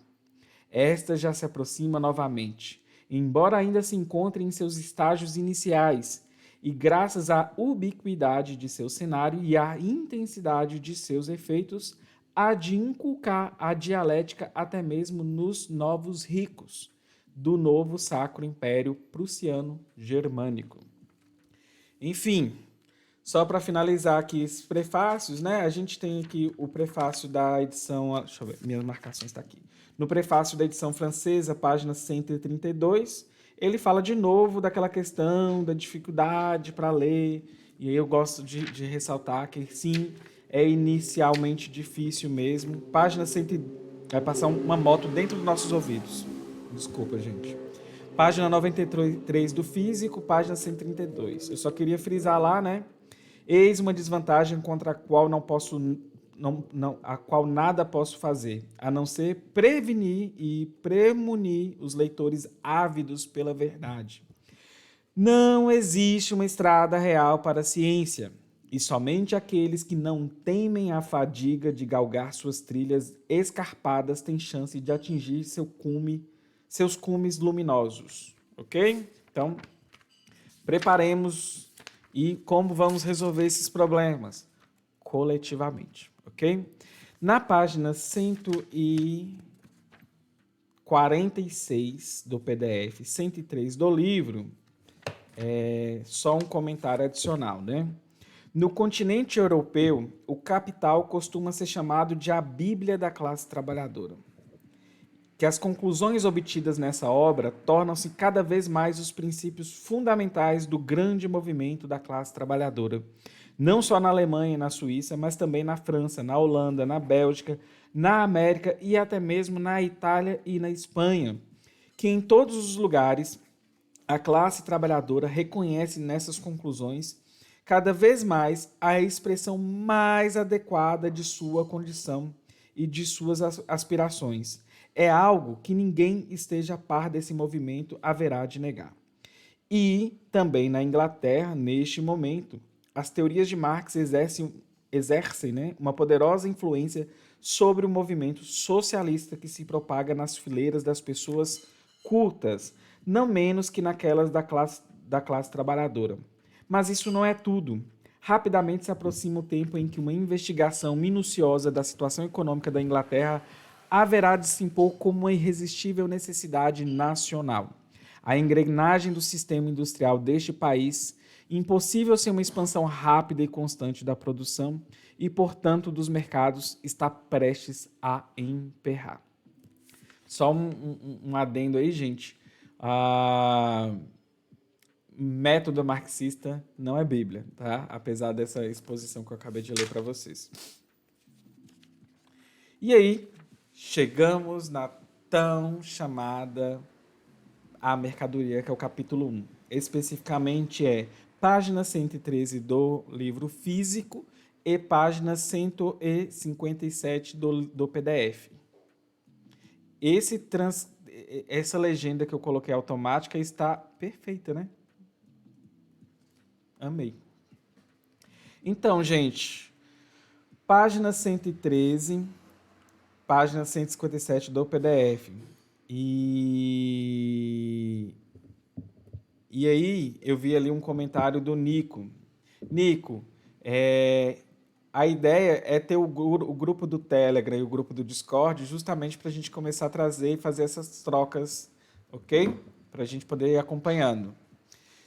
Esta já se aproxima novamente, embora ainda se encontre em seus estágios iniciais, e graças à ubiquidade de seu cenário e à intensidade de seus efeitos, há de inculcar a dialética até mesmo nos novos ricos do novo Sacro Império Prussiano-Germânico. Enfim, só para finalizar aqui esses prefácios, né? A gente tem aqui o prefácio da edição... Deixa eu ver, minhas marcações estão aqui. No prefácio da edição francesa, página 132, ele fala de novo daquela questão da dificuldade para ler, e aí eu gosto de ressaltar que sim, é inicialmente difícil mesmo. Página 100, vai passar uma moto dentro dos nossos ouvidos. Desculpa, gente. Página 93 do Físico, página 132. Eu só queria frisar lá, né? Eis uma desvantagem contra a qual a qual nada posso fazer, a não ser prevenir e premunir os leitores ávidos pela verdade. Não existe uma estrada real para a ciência, e somente aqueles que não temem a fadiga de galgar suas trilhas escarpadas têm chance de atingir seus cumes luminosos. Ok? Então, preparemos e como vamos resolver esses problemas? Coletivamente. Ok? Na página 146 do PDF, 103 do livro, só um comentário adicional, né? No continente europeu, o capital costuma ser chamado de a Bíblia da classe trabalhadora. Que as conclusões obtidas nessa obra tornam-se cada vez mais os princípios fundamentais do grande movimento da classe trabalhadora, não só na Alemanha e na Suíça, mas também na França, na Holanda, na Bélgica, na América e até mesmo na Itália e na Espanha, que em todos os lugares a classe trabalhadora reconhece nessas conclusões cada vez mais a expressão mais adequada de sua condição e de suas aspirações. É algo que ninguém esteja a par desse movimento haverá de negar. E também na Inglaterra, neste momento, as teorias de Marx exercem, né, uma poderosa influência sobre o movimento socialista que se propaga nas fileiras das pessoas cultas, não menos que naquelas da classe trabalhadora. Mas isso não é tudo. Rapidamente se aproxima o tempo em que uma investigação minuciosa da situação econômica da Inglaterra haverá de se impor como uma irresistível necessidade nacional. A engrenagem do sistema industrial deste país, impossível sem uma expansão rápida e constante da produção e, portanto, dos mercados, está prestes a emperrar. Só um adendo aí, gente. Método marxista não é Bíblia, tá? Apesar dessa exposição que eu acabei de ler para vocês. E aí, chegamos na tão chamada A Mercadoria, que é o capítulo 1. Especificamente página 113 do livro Físico e página 157 do PDF. Essa legenda que eu coloquei automática está perfeita, né? Amei. Então, gente, página 113, página 157 do PDF. E aí, eu vi ali um comentário do Nico. Nico, a ideia é ter o grupo do Telegram e o grupo do Discord justamente para a gente começar a trazer e fazer essas trocas, ok? Para a gente poder ir acompanhando.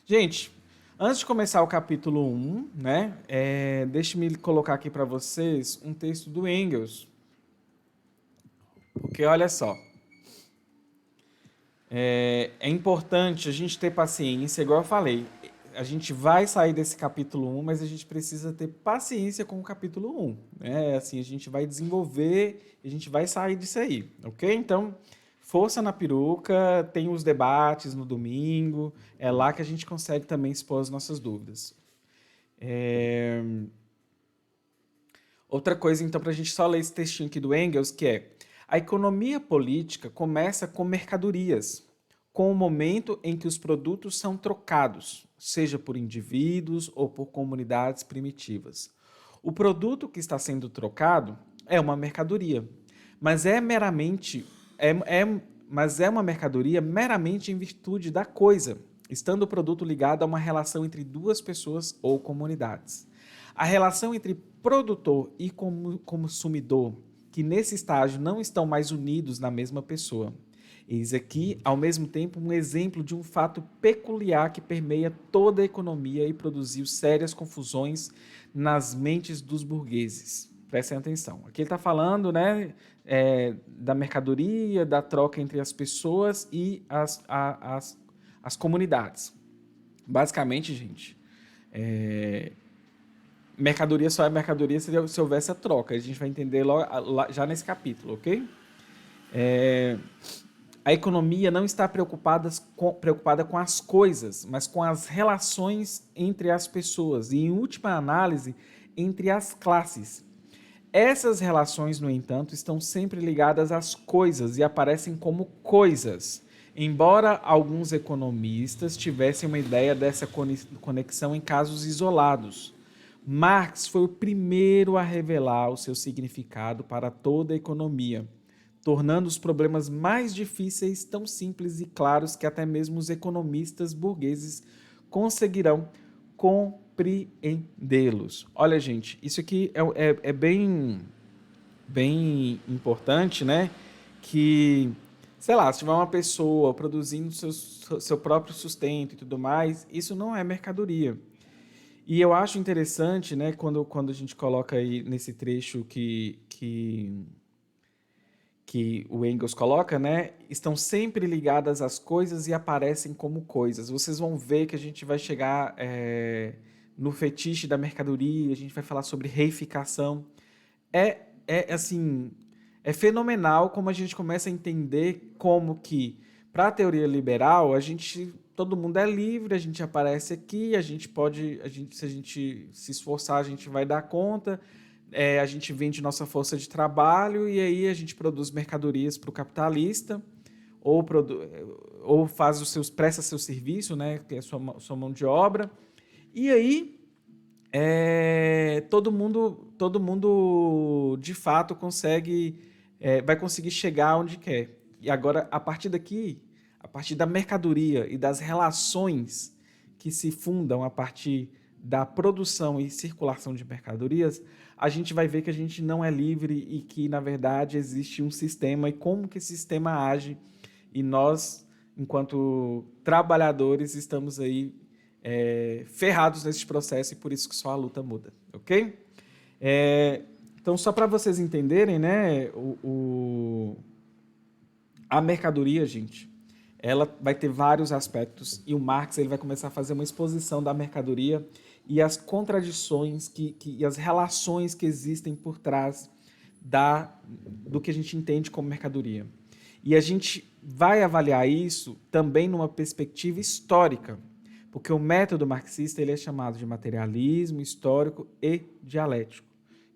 Gente, antes de começar o capítulo 1, né, deixe-me colocar aqui para vocês um texto do Engels. Porque olha só. É importante a gente ter paciência, igual eu falei. A gente vai sair desse capítulo 1, mas a gente precisa ter paciência com o capítulo 1. Né? Assim, a gente vai desenvolver, a gente vai sair disso aí, ok? Então, força na peruca, tem os debates no domingo, é lá que a gente consegue também expor as nossas dúvidas. Outra coisa, então, para a gente só ler esse textinho aqui do Engels, que é: a economia política começa com mercadorias, com o momento em que os produtos são trocados, seja por indivíduos ou por comunidades primitivas. O produto que está sendo trocado é uma mercadoria, mas é meramente é, é, mas é uma mercadoria meramente em virtude da coisa, estando o produto ligado a uma relação entre duas pessoas ou comunidades. A relação entre produtor e consumidor, que nesse estágio não estão mais unidos na mesma pessoa. Eis aqui, ao mesmo tempo, um exemplo de um fato peculiar que permeia toda a economia e produziu sérias confusões nas mentes dos burgueses. Prestem atenção. Aqui ele está falando, né, da mercadoria, da troca entre as pessoas e as comunidades. Basicamente, gente, mercadoria só é mercadoria se houvesse a troca. A gente vai entender logo, já nesse capítulo, ok? A economia não está preocupada com as coisas, mas com as relações entre as pessoas e, em última análise, entre as classes. Essas relações, no entanto, estão sempre ligadas às coisas e aparecem como coisas, embora alguns economistas tivessem uma ideia dessa conexão em casos isolados. Marx foi o primeiro a revelar o seu significado para toda a economia, tornando os problemas mais difíceis tão simples e claros que até mesmo os economistas burgueses conseguirão compreendê-los. Olha, gente, isso aqui é bem importante, né? Que, sei lá, se tiver uma pessoa produzindo seu próprio sustento e tudo mais, isso não é mercadoria. E eu acho interessante, né, quando a gente coloca aí nesse trecho que o Engels coloca, né, estão sempre ligadas às coisas e aparecem como coisas. Vocês vão ver que a gente vai chegar no fetiche da mercadoria, a gente vai falar sobre reificação. Assim, é fenomenal como a gente começa a entender como que, para a teoria liberal, todo mundo é livre, a gente aparece aqui, se a gente se esforçar, a gente vai dar conta, a gente vende nossa força de trabalho e aí a gente produz mercadorias para o capitalista ou presta seu serviço, né, que é sua mão de obra. E aí todo mundo de fato vai conseguir chegar onde quer. E agora, a partir daqui, a partir da mercadoria e das relações que se fundam a partir da produção e circulação de mercadorias, a gente vai ver que a gente não é livre e que, na verdade, existe um sistema e como que esse sistema age. E nós, enquanto trabalhadores, estamos aí ferrados nesse processo e por isso que só a luta muda, ok? Então, só para vocês entenderem, né, a mercadoria, gente, ela vai ter vários aspectos e o Marx ele vai começar a fazer uma exposição da mercadoria e as contradições e as relações que existem por trás do que a gente entende como mercadoria. E a gente vai avaliar isso também numa perspectiva histórica, porque o método marxista ele é chamado de materialismo histórico e dialético.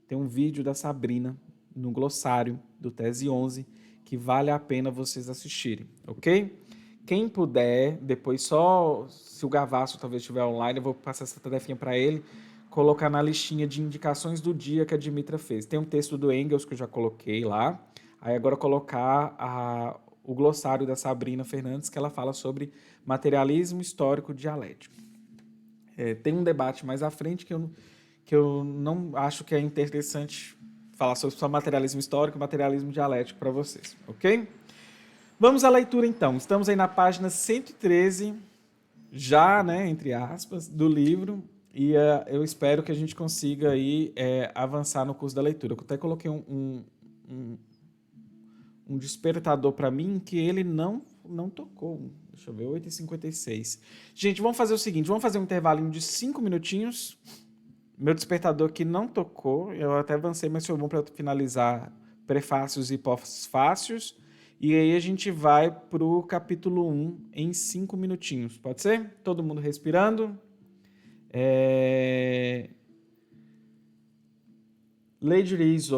Tem um vídeo da Sabrina no glossário do Tese 11 que vale a pena vocês assistirem, ok? Quem puder, depois só, se o Gavasso talvez estiver online, eu vou passar essa tarefinha para ele, colocar na listinha de indicações do dia que a Dimitra fez. Tem um texto do Engels que eu já coloquei lá, aí agora colocar o glossário da Sabrina Fernandes, que ela fala sobre materialismo histórico dialético. Tem um debate mais à frente que eu não acho que é interessante falar sobre só materialismo histórico e materialismo dialético para vocês, ok? Vamos à leitura, então. Estamos aí na página 113, já, né, entre aspas, do livro, e eu espero que a gente consiga aí, avançar no curso da leitura. Eu até coloquei um despertador para mim que ele não não tocou. Deixa eu ver, 8h56. Gente, vamos fazer o seguinte, vamos fazer um intervalinho de 5 minutinhos. Meu despertador aqui não tocou, eu até avancei, mas foi bom para finalizar prefácios e pós-fácios. E aí a gente vai para o capítulo 1 em 5 minutinhos, pode ser? Todo mundo respirando. Lady Rizzo,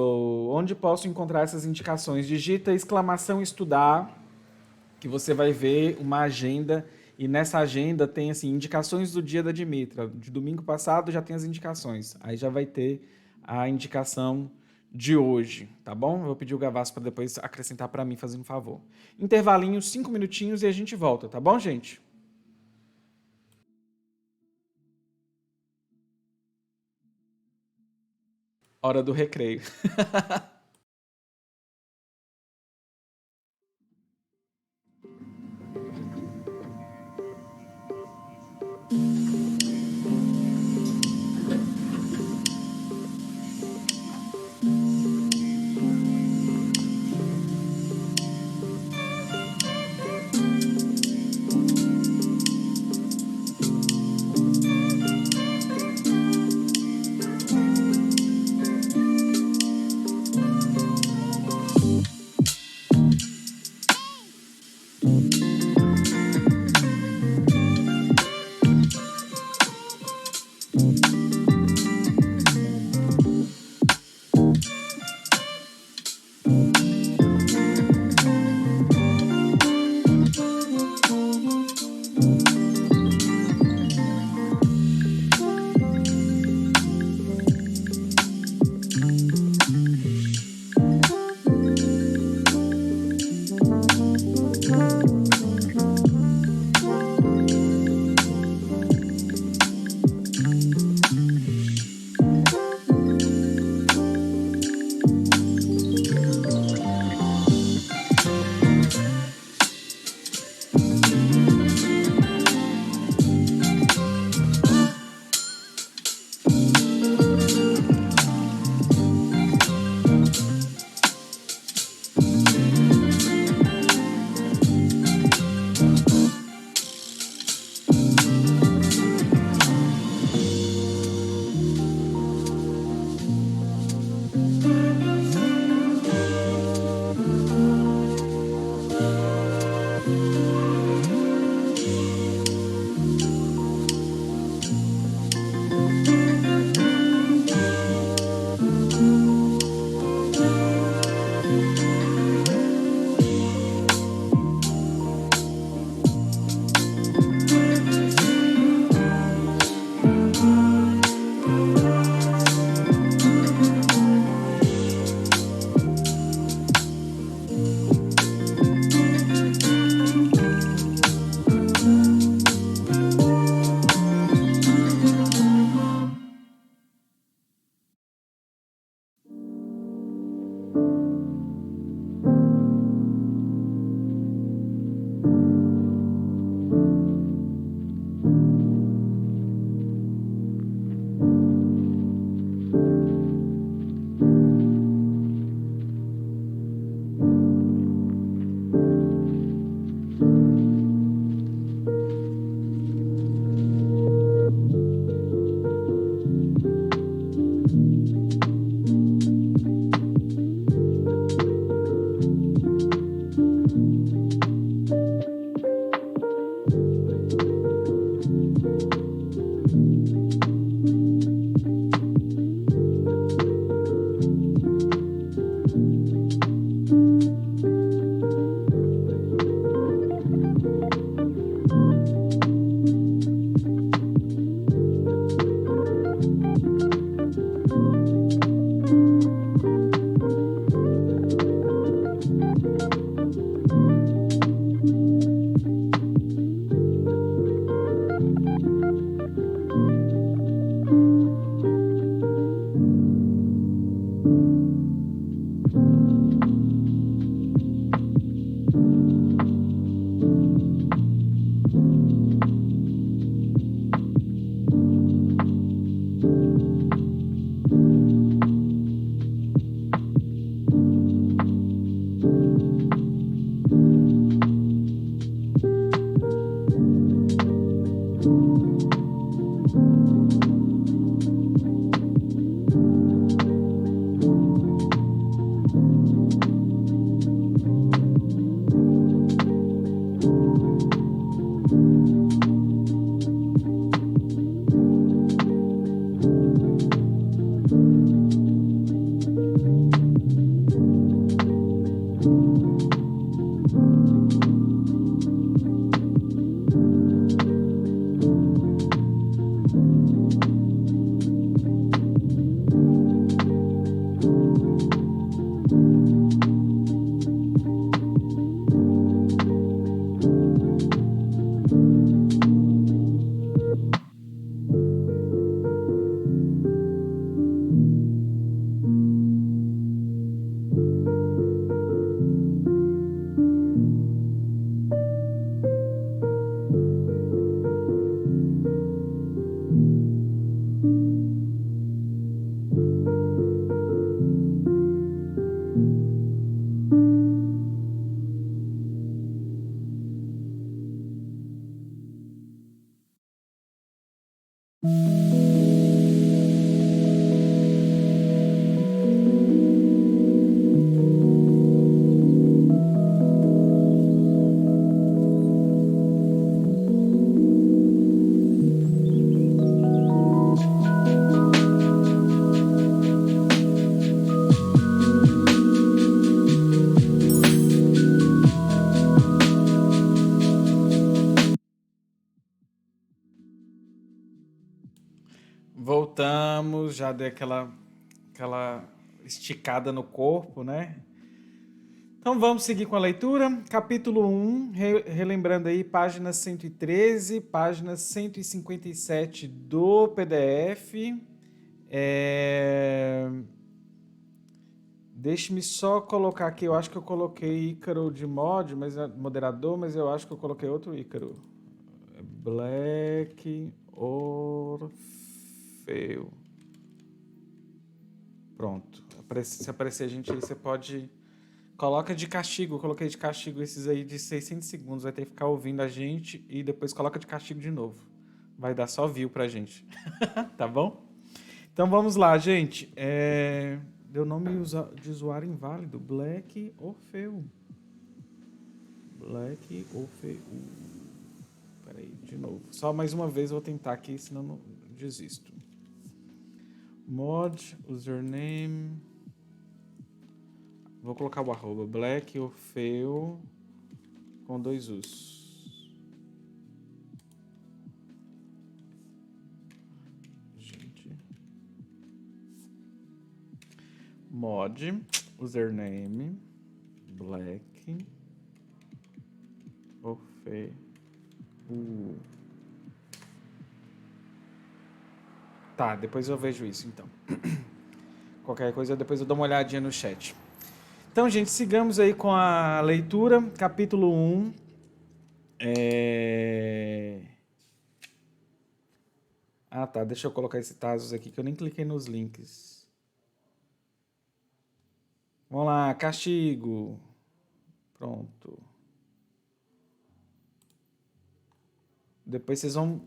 onde posso encontrar essas indicações? Digita exclamação estudar, que você vai ver uma agenda, e nessa agenda tem assim, indicações do dia da Dimitra. De domingo passado já tem as indicações, aí já vai ter a indicação de hoje, tá bom? Eu vou pedir o Gavassi para depois acrescentar para mim, fazendo um favor. Intervalinho, 5 minutinhos e a gente volta, tá bom, gente? Hora do recreio. Voltamos, já dei aquela esticada no corpo, né? Então vamos seguir com a leitura. Capítulo 1, relembrando aí, páginas 113, páginas 157 do PDF. Deixe-me só colocar aqui, eu acho que eu coloquei Ícaro de moderador, mas eu acho que eu coloquei outro Ícaro. Black Orfeu. Pronto. Se aparecer a gente aí, você pode... Coloca de castigo, eu coloquei de castigo esses aí de 600 segundos, vai ter que ficar ouvindo a gente e depois coloca de castigo de novo. Vai dar só view pra gente, tá bom? Então vamos lá, gente. Deu nome de usuário inválido, Black Orfeu. Black Orfeu. Peraí, de novo. Só mais uma vez eu vou tentar aqui, senão não desisto. Mod, username... Vou colocar o arroba Black Orfeu com 2 U's. Gente. Mod, username, Black Orfeu. Tá, depois eu vejo isso então. Qualquer coisa, depois eu dou uma olhadinha no chat. Então, gente, sigamos aí com a leitura, capítulo 1. Ah, tá, deixa eu colocar esse Tazos aqui, que eu nem cliquei nos links. Vamos lá, castigo. Pronto. Depois vocês vão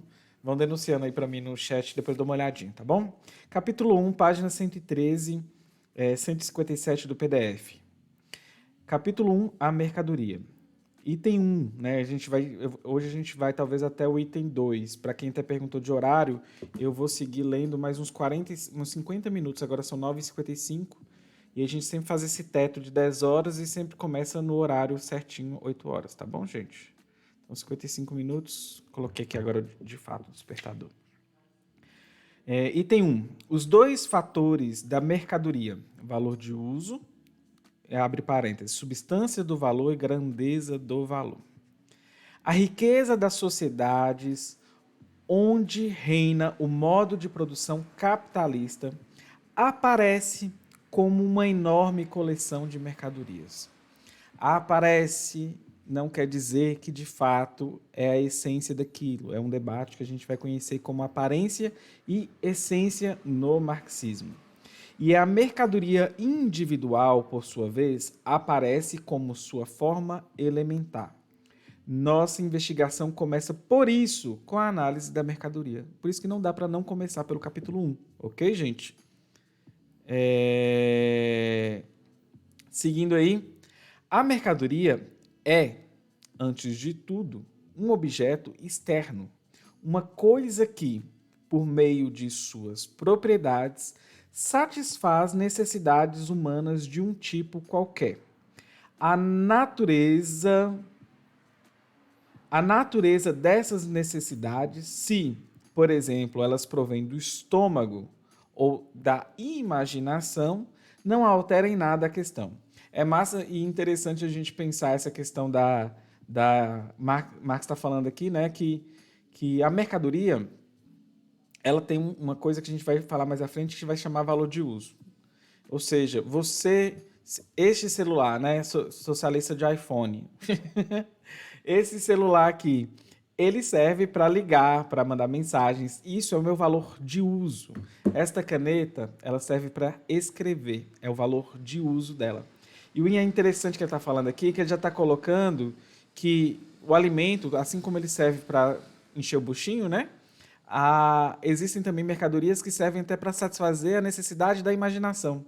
denunciando aí pra mim no chat, depois eu dou uma olhadinha, tá bom? Capítulo 1, página 113, 157 do PDF. Capítulo 1, a mercadoria. Item 1, né? Hoje a gente vai talvez até o item 2. Para quem até perguntou de horário, eu vou seguir lendo mais uns 50 minutos. Agora são 9h55. E a gente sempre faz esse teto de 10 horas e sempre começa no horário certinho, 8 horas, tá bom, gente? Então, 55 minutos. Coloquei aqui agora, de fato, o despertador. Item 1. Os 2 fatores da mercadoria. Valor de uso... abre parênteses, substância do valor e grandeza do valor. A riqueza das sociedades onde reina o modo de produção capitalista aparece como uma enorme coleção de mercadorias. Aparece não quer dizer que, de fato, é a essência daquilo. É um debate que a gente vai conhecer como aparência e essência no marxismo. E a mercadoria individual, por sua vez, aparece como sua forma elementar. Nossa investigação começa por isso, com a análise da mercadoria. Por isso que não dá para não começar pelo capítulo 1, ok, gente? Seguindo aí, a mercadoria é, antes de tudo, um objeto externo, uma coisa que, por meio de suas propriedades, satisfaz necessidades humanas de um tipo qualquer. A natureza dessas necessidades, se, por exemplo, elas provêm do estômago ou da imaginação, não altera em nada a questão. É massa e interessante a gente pensar essa questão Marx está falando aqui, né, que a mercadoria, ela tem uma coisa que a gente vai falar mais à frente que vai chamar valor de uso. Ou seja, este celular, né, socialista de iPhone, esse celular aqui, ele serve para ligar, para mandar mensagens. Isso é o meu valor de uso. Esta caneta, ela serve para escrever. É o valor de uso dela. E o interessante que ele está falando aqui é que ele já está colocando que o alimento, assim como ele serve para encher o buchinho, né? Existem também mercadorias que servem até para satisfazer a necessidade da imaginação.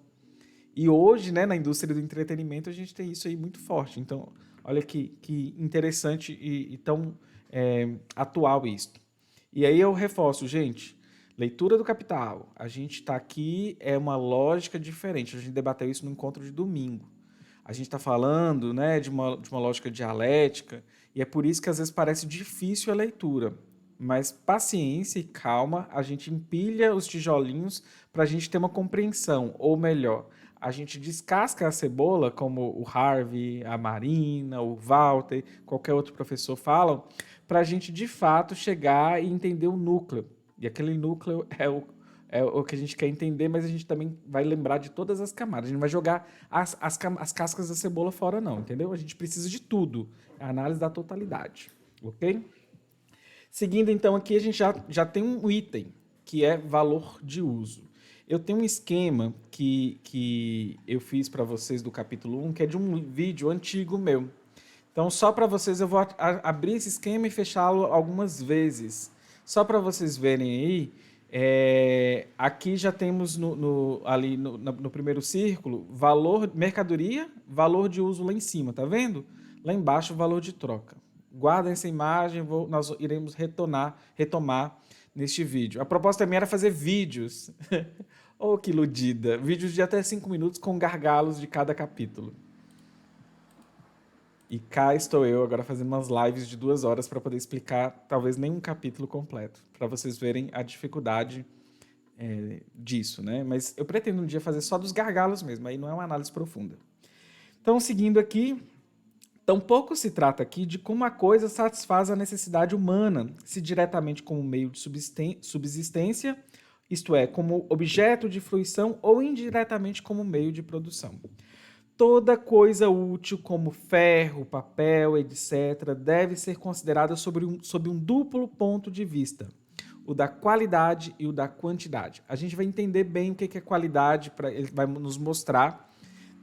E hoje, né, na indústria do entretenimento, a gente tem isso aí muito forte. Então, olha que interessante e tão atual isso. E aí eu reforço, gente, leitura do Capital. A gente está aqui, é uma lógica diferente. A gente debateu isso no encontro de domingo. A gente está falando, né, de uma lógica dialética, e é por isso que às vezes parece difícil a leitura. Mas paciência e calma, a gente empilha os tijolinhos para a gente ter uma compreensão, ou melhor, a gente descasca a cebola, como o Harvey, a Marina, o Walter, qualquer outro professor falam, para a gente de fato chegar e entender o núcleo. E aquele núcleo é o que a gente quer entender, mas a gente também vai lembrar de todas as camadas. A gente não vai jogar as cascas da cebola fora, não, entendeu? A gente precisa de tudo. É a análise da totalidade, ok? Seguindo, então, aqui a gente já tem um item, que é valor de uso. Eu tenho um esquema que eu fiz para vocês do capítulo 1, que é de um vídeo antigo meu. Então, só para vocês, eu vou abrir esse esquema e fechá-lo algumas vezes. Só para vocês verem aí, aqui já temos ali no primeiro círculo, valor, mercadoria, valor de uso lá em cima, tá vendo? Lá embaixo, o valor de troca. Guardem essa imagem, nós iremos retomar neste vídeo. A proposta também era fazer vídeos. Oh, que iludida! Vídeos de até 5 minutos com gargalos de cada capítulo. E cá estou eu agora fazendo umas lives de 2 horas para poder explicar talvez nem um capítulo completo, para vocês verem a dificuldade disso, né? Mas eu pretendo um dia fazer só dos gargalos mesmo, aí não é uma análise profunda. Então, seguindo aqui, tampouco se trata aqui de como a coisa satisfaz a necessidade humana, se diretamente como meio de subsistência, isto é, como objeto de fruição, ou indiretamente como meio de produção. Toda coisa útil, como ferro, papel, etc., deve ser considerada sob um duplo ponto de vista, o da qualidade e o da quantidade. A gente vai entender bem o que é qualidade, ele vai nos mostrar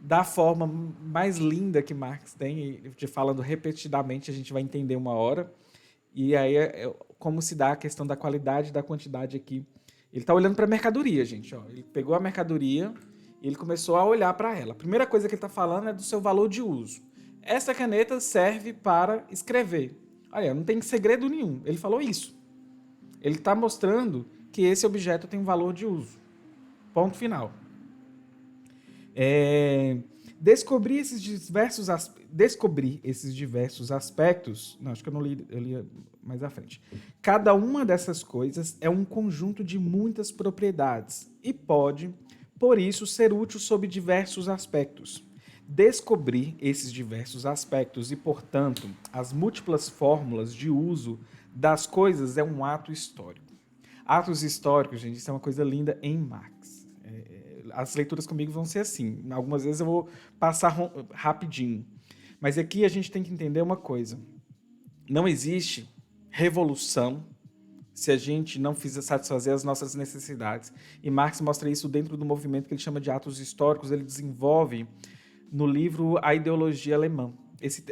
da forma mais linda que Marx tem, e falando repetidamente, a gente vai entender uma hora, e aí como se dá a questão da qualidade e da quantidade aqui. Ele está olhando para a mercadoria, gente. Ó. Ele pegou a mercadoria e ele começou a olhar para ela. A primeira coisa que ele está falando é do seu valor de uso. Essa caneta serve para escrever. Olha, não tem segredo nenhum. Ele falou isso. Ele está mostrando que esse objeto tem um valor de uso. Ponto final. Descobrir esses diversos aspectos... Não, acho que eu não li, eu li mais à frente. Cada uma dessas coisas é um conjunto de muitas propriedades e pode, por isso, ser útil sob diversos aspectos. Descobrir esses diversos aspectos e, portanto, as múltiplas fórmulas de uso das coisas é um ato histórico. Atos históricos, gente, isso é uma coisa linda em Marx. As leituras comigo vão ser assim. Algumas vezes eu vou passar rapidinho. Mas aqui a gente tem que entender uma coisa. Não existe revolução se a gente não fizer satisfazer as nossas necessidades. E Marx mostra isso dentro do movimento que ele chama de atos históricos. Ele desenvolve no livro A Ideologia Alemã.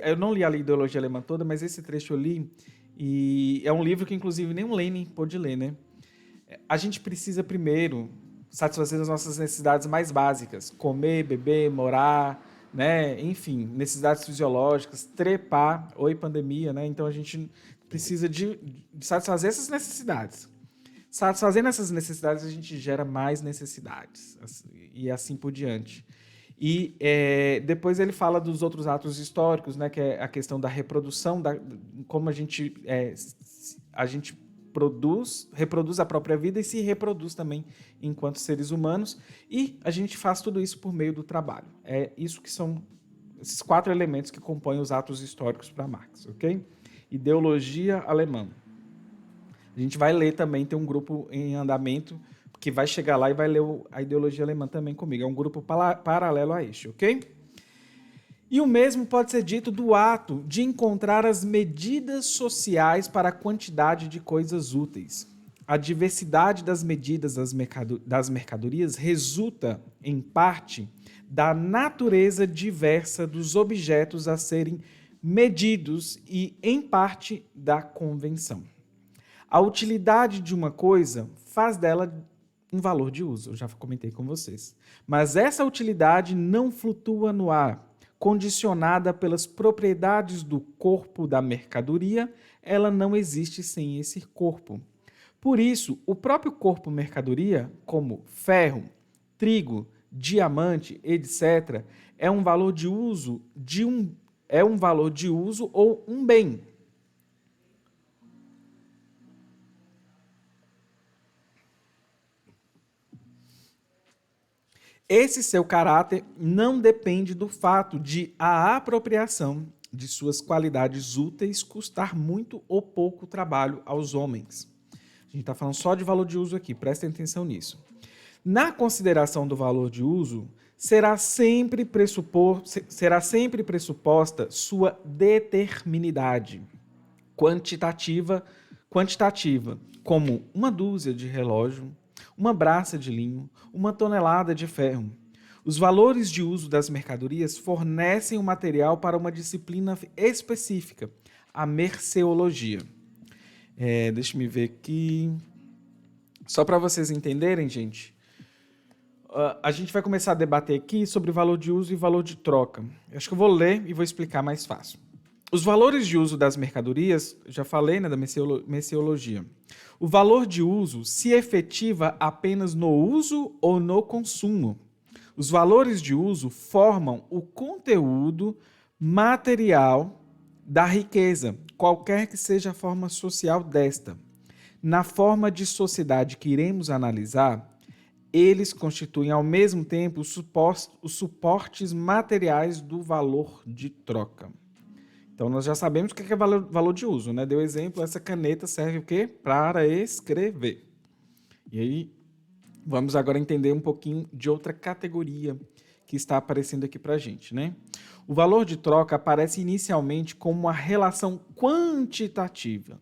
Eu não li a Ideologia Alemã toda, mas esse trecho eu li. E é um livro que, inclusive, nem o Lenin pôde ler, né? A gente precisa, primeiro, satisfazer as nossas necessidades mais básicas. Comer, beber, morar, né? Enfim, necessidades fisiológicas, trepar. Oi, pandemia, né? Então, a gente precisa de satisfazer essas necessidades. Satisfazendo essas necessidades, a gente gera mais necessidades. E assim por diante. E depois ele fala dos outros atos históricos, né, que é a questão da reprodução, como a gente reproduz a própria vida e se reproduz também enquanto seres humanos. E a gente faz tudo isso por meio do trabalho. É isso que são esses 4 elementos que compõem os atos históricos para Marx, ok? Ideologia alemã. A gente vai ler também, tem um grupo em andamento que vai chegar lá e vai ler a ideologia alemã também comigo. É um grupo paralelo a este, ok? E o mesmo pode ser dito do ato de encontrar as medidas sociais para a quantidade de coisas úteis. A diversidade das medidas das mercadorias resulta, em parte, da natureza diversa dos objetos a serem medidos e, em parte, da convenção. A utilidade de uma coisa faz dela um valor de uso, eu já comentei com vocês. Mas essa utilidade não flutua no ar. Condicionada pelas propriedades do corpo da mercadoria, ela não existe sem esse corpo. Por isso, o próprio corpo mercadoria, como ferro, trigo, diamante, etc., é um valor de uso ou um bem. Esse seu caráter não depende do fato de a apropriação de suas qualidades úteis custar muito ou pouco trabalho aos homens. A gente está falando só de valor de uso aqui, prestem atenção nisso. Na consideração do valor de uso, será sempre pressuposta sua determinidade quantitativa, como uma dúzia de relógio, uma braça de linho, uma tonelada de ferro. Os valores de uso das mercadorias fornecem o material para uma disciplina específica, a merceologia. Deixa eu ver aqui. Só para vocês entenderem, gente, a gente vai começar a debater aqui sobre valor de uso e valor de troca. Eu acho que eu vou ler e vou explicar mais fácil. Os valores de uso das mercadorias, já falei, né, da merceologia. O valor de uso se efetiva apenas no uso ou no consumo. Os valores de uso formam o conteúdo material da riqueza, qualquer que seja a forma social desta. Na forma de sociedade que iremos analisar, eles constituem ao mesmo tempo os suportes materiais do valor de troca. Então, nós já sabemos o que é valor de uso, né? Deu exemplo, essa caneta serve o quê? Para escrever. E aí, vamos agora entender um pouquinho de outra categoria que está aparecendo aqui para a gente, né? O valor de troca aparece inicialmente como uma relação quantitativa,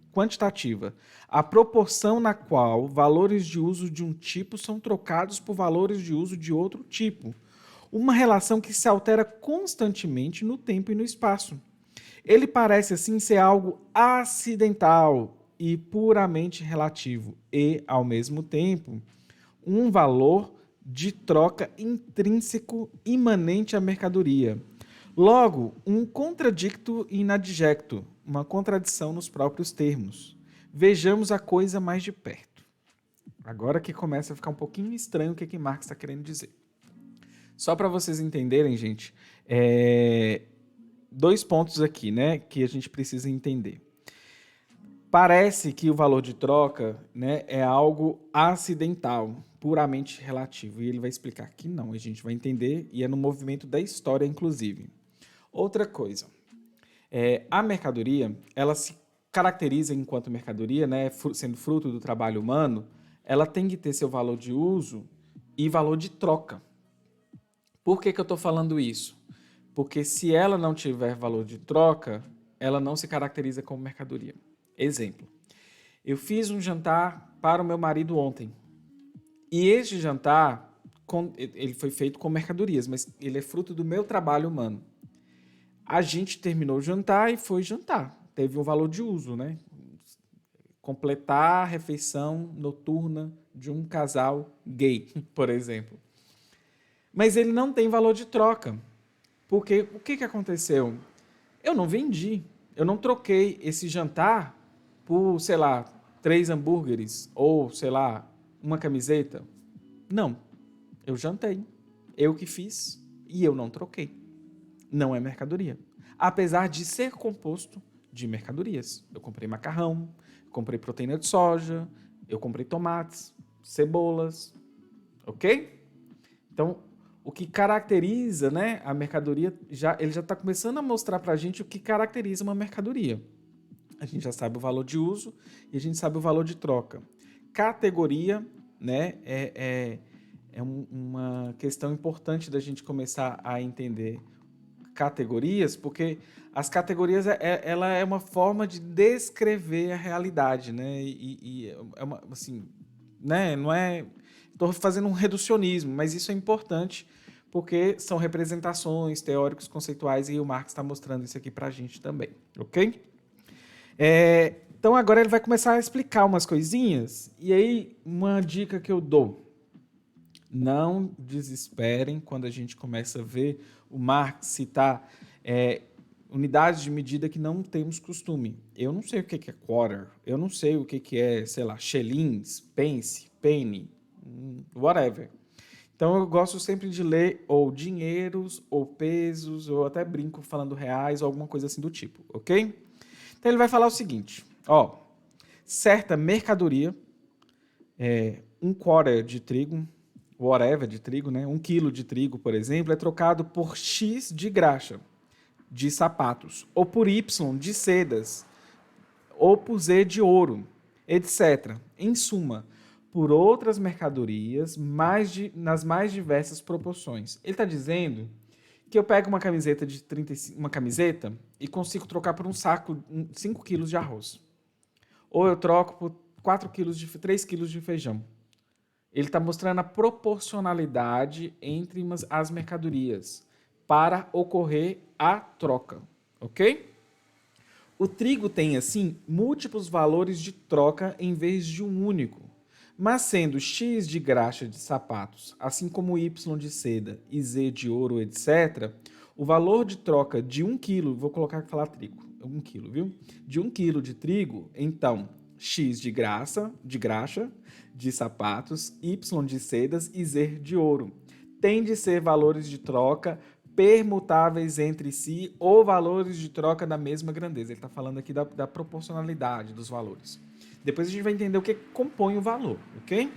a proporção na qual valores de uso de um tipo são trocados por valores de uso de outro tipo. Uma relação que se altera constantemente no tempo e no espaço. Ele parece, assim, ser algo acidental e puramente relativo e, ao mesmo tempo, um valor de troca intrínseco imanente à mercadoria. Logo, um contradicto inadjecto, uma contradição nos próprios termos. Vejamos a coisa mais de perto. Agora que começa a ficar um pouquinho estranho o que Marx está querendo dizer. Só para vocês entenderem, gente, dois pontos aqui, né, que a gente precisa entender. Parece que o valor de troca, né, é algo acidental, puramente relativo. E ele vai explicar que não, a gente vai entender, e é no movimento da história, inclusive. Outra coisa, a mercadoria, ela se caracteriza enquanto mercadoria, né, sendo fruto do trabalho humano, ela tem que ter seu valor de uso e valor de troca. Por que eu estou falando isso? Porque se ela não tiver valor de troca, ela não se caracteriza como mercadoria. Exemplo, eu fiz um jantar para o meu marido ontem. E este jantar, ele foi feito com mercadorias, mas ele é fruto do meu trabalho humano. A gente terminou o jantar e foi jantar. Teve um valor de uso, né? Completar a refeição noturna de um casal gay, por exemplo. Mas ele não tem valor de troca. Porque o que aconteceu? Eu não vendi. Eu não troquei esse jantar por, 3 hambúrgueres ou, uma camiseta. Não. Eu jantei. Eu que fiz e eu não troquei. Não é mercadoria. Apesar de ser composto de mercadorias. Eu comprei macarrão, comprei proteína de soja, eu comprei tomates, cebolas. Ok? Então, o que caracteriza, né, a mercadoria, ele já está começando a mostrar para a gente o que caracteriza uma mercadoria. A gente já sabe o valor de uso e a gente sabe o valor de troca. Categoria, né, é uma questão importante da gente começar a entender categorias, porque as categorias ela é uma forma de descrever a realidade, né? E é uma, assim, né? Não é, estou fazendo um reducionismo, mas isso é importante porque são representações teóricos conceituais e o Marx está mostrando isso aqui para a gente também, ok? Então agora ele vai começar a explicar umas coisinhas. E aí, uma dica que eu dou. Não desesperem quando a gente começa a ver o Marx citar unidades de medida que não temos costume. Eu não sei o que é quarter, eu não sei o que é, sei lá, shillings, pence, penny, whatever. Então eu gosto sempre de ler ou dinheiros, ou pesos, ou até brinco falando reais, ou alguma coisa assim do tipo, ok? Então ele vai falar o seguinte, ó, certa mercadoria, um quarter de trigo, whatever de trigo, né? 1 quilo de trigo, por exemplo, é trocado por X de graxa de sapatos, ou por Y de sedas, ou por Z de ouro, etc. Em suma, por outras mercadorias nas mais diversas proporções. Ele está dizendo que eu pego uma camiseta de 35, uma camiseta e consigo trocar por um saco, 5 quilos de arroz. Ou eu troco por 3 quilos de feijão. Ele está mostrando a proporcionalidade entre as mercadorias para ocorrer a troca, ok? O trigo tem, assim, múltiplos valores de troca em vez de um único, mas sendo X de graxa de sapatos, assim como Y de seda e Z de ouro, etc., o valor de troca de 1 quilo, vou colocar que falar trigo, 1 quilo, viu? De 1 quilo de trigo, então, X de graxa de sapatos, Y de sedas e Z de ouro. Tem de ser valores de troca permutáveis entre si ou valores de troca da mesma grandeza. Ele está falando aqui da proporcionalidade dos valores. Depois a gente vai entender o que compõe o valor, ok?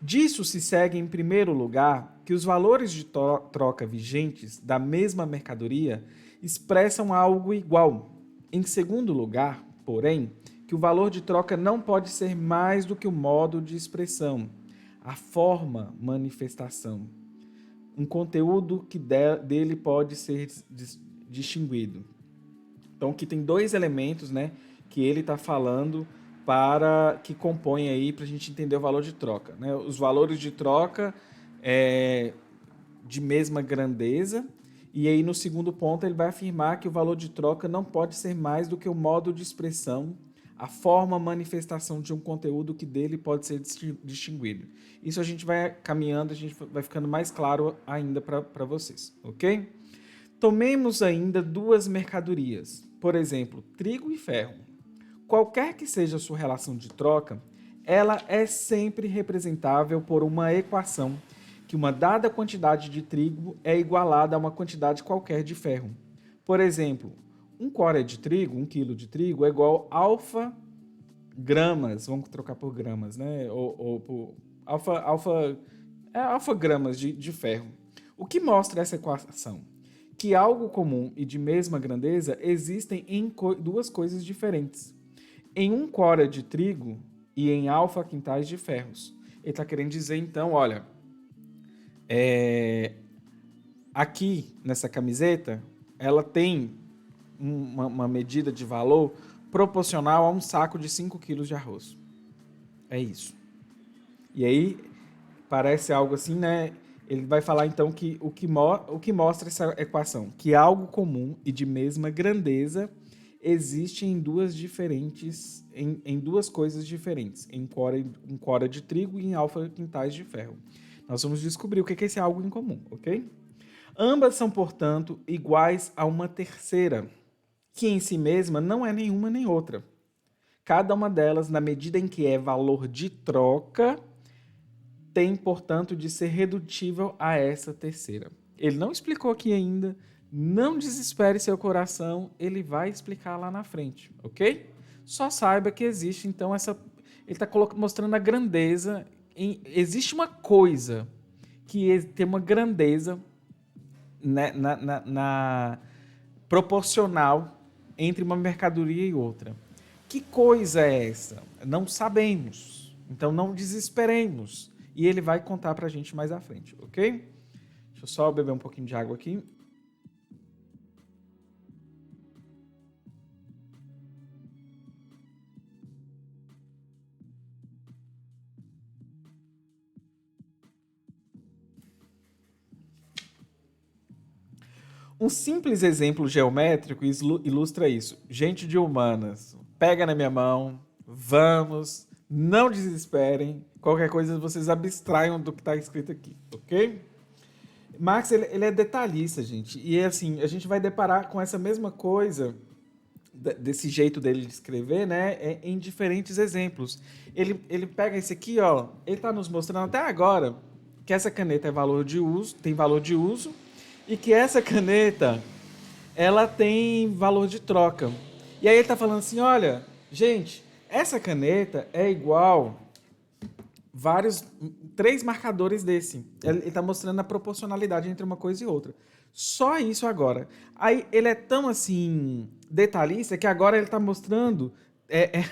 Disso se segue, em primeiro lugar, que os valores de troca vigentes da mesma mercadoria expressam algo igual. Em segundo lugar, porém, que o valor de troca não pode ser mais do que o modo de expressão, a forma manifestação, um conteúdo que dele pode ser distinguido. Então, aqui tem 2 elementos, né, que ele está falando para que compõem aí para a gente entender o valor de troca, né? Os valores de troca de mesma grandeza, e aí no segundo ponto ele vai afirmar que o valor de troca não pode ser mais do que o modo de expressão, a forma manifestação de um conteúdo que dele pode ser distinguido. Isso a gente vai caminhando, a gente vai ficando mais claro ainda para vocês, ok? Tomemos ainda 2 mercadorias, por exemplo, trigo e ferro. Qualquer que seja a sua relação de troca, ela é sempre representável por uma equação que uma dada quantidade de trigo é igualada a uma quantidade qualquer de ferro. Por exemplo, 1 quarter de trigo, 1 quilo de trigo, é igual a alfa gramas, vamos trocar por gramas, né? Ou por alfa gramas de ferro. O que mostra essa equação? Que algo comum e de mesma grandeza existem em 2 coisas diferentes. Em 1 quarter de trigo e em alfa quintais de ferros. Ele está querendo dizer, então, olha, aqui nessa camiseta, ela tem uma medida de valor proporcional a um saco de 5 quilos de arroz. É isso. E aí, parece algo assim, né? Ele vai falar, então, que o que mostra essa equação? Que algo comum e de mesma grandeza existe em 2 coisas diferentes. Em 1 quarter de trigo e em alfa quintais de ferro. Nós vamos descobrir o que é esse algo em comum, ok? Ambas são, portanto, iguais a uma terceira, que em si mesma não é nenhuma nem outra. Cada uma delas, na medida em que é valor de troca, tem, portanto, de ser redutível a essa terceira. Ele não explicou aqui ainda, não desespere seu coração, ele vai explicar lá na frente, ok? Só saiba que existe, então, ele está mostrando a grandeza. Existe uma coisa que tem uma grandeza, né, proporcional entre uma mercadoria e outra. Que coisa é essa? Não sabemos. Então não desesperemos. E ele vai contar pra gente mais à frente, ok? Deixa eu só beber um pouquinho de água aqui. Um simples exemplo geométrico ilustra isso. Gente de humanas, pega na minha mão, vamos, não desesperem. Qualquer coisa vocês abstraiam do que está escrito aqui, ok? Marx, ele é detalhista, gente. E assim, a gente vai deparar com essa mesma coisa, desse jeito dele de escrever, né? Em diferentes exemplos. Ele pega esse aqui, ó. Ele está nos mostrando até agora que essa caneta é valor de uso, tem valor de uso, e que essa caneta, ela tem valor de troca. E aí ele está falando assim, olha, gente, essa caneta é igual três marcadores desse. Ele está mostrando a proporcionalidade entre uma coisa e outra. Só isso agora. Aí ele é tão assim detalhista que agora ele está mostrando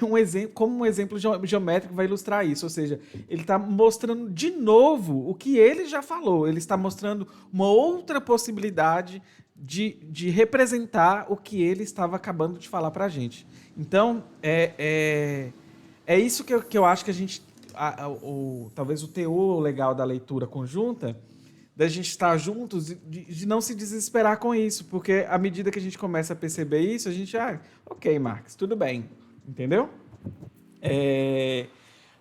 um exemplo, como um exemplo geométrico vai ilustrar isso. Ou seja, ele está mostrando de novo o que ele já falou. Ele está mostrando uma outra possibilidade de representar o que ele estava acabando de falar para a gente. Então, é isso que eu acho que a gente... talvez o teor legal da leitura conjunta, da gente estar juntos, de não se desesperar com isso, porque à medida que a gente começa a perceber isso, a gente, ok, Marx, tudo bem, entendeu?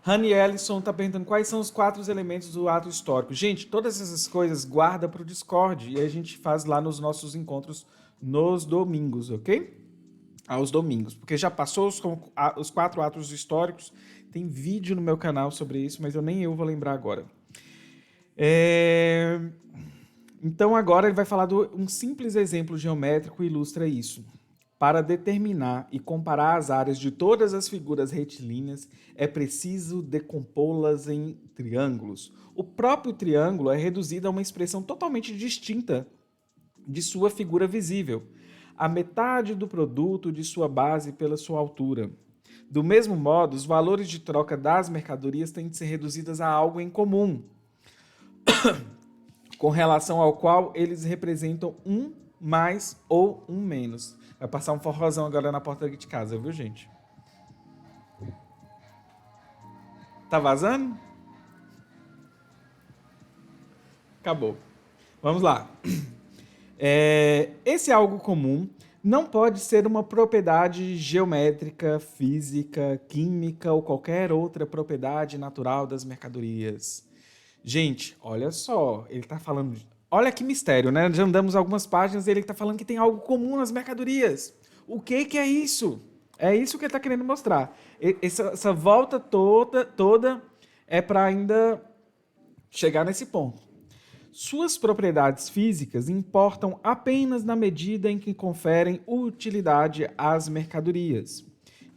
Hanny Ellison está perguntando quais são os 4 elementos do ato histórico. Gente, todas essas coisas guarda para o Discord, e a gente faz lá nos nossos encontros nos domingos, ok? Aos domingos, porque já passou os 4 atos históricos. Tem vídeo no meu canal sobre isso, mas nem eu vou lembrar agora. Então agora ele vai falar de um simples exemplo geométrico ilustra isso. Para determinar e comparar as áreas de todas as figuras retilíneas, é preciso decompô-las em triângulos. O próprio triângulo é reduzido a uma expressão totalmente distinta de sua figura visível, a metade do produto de sua base pela sua altura. Do mesmo modo, os valores de troca das mercadorias têm de ser reduzidos a algo em comum, com relação ao qual eles representam um mais ou um menos. Vai passar um forrozão agora na porta de casa, viu, gente? Tá vazando? Acabou. Vamos lá. Esse algo comum não pode ser uma propriedade geométrica, física, química ou qualquer outra propriedade natural das mercadorias. Gente, olha só, ele está falando... Olha que mistério, né? Já andamos algumas páginas e ele está falando que tem algo comum nas mercadorias. O que é isso? É isso que ele está querendo mostrar. Essa volta toda é para ainda chegar nesse ponto. Suas propriedades físicas importam apenas na medida em que conferem utilidade às mercadorias.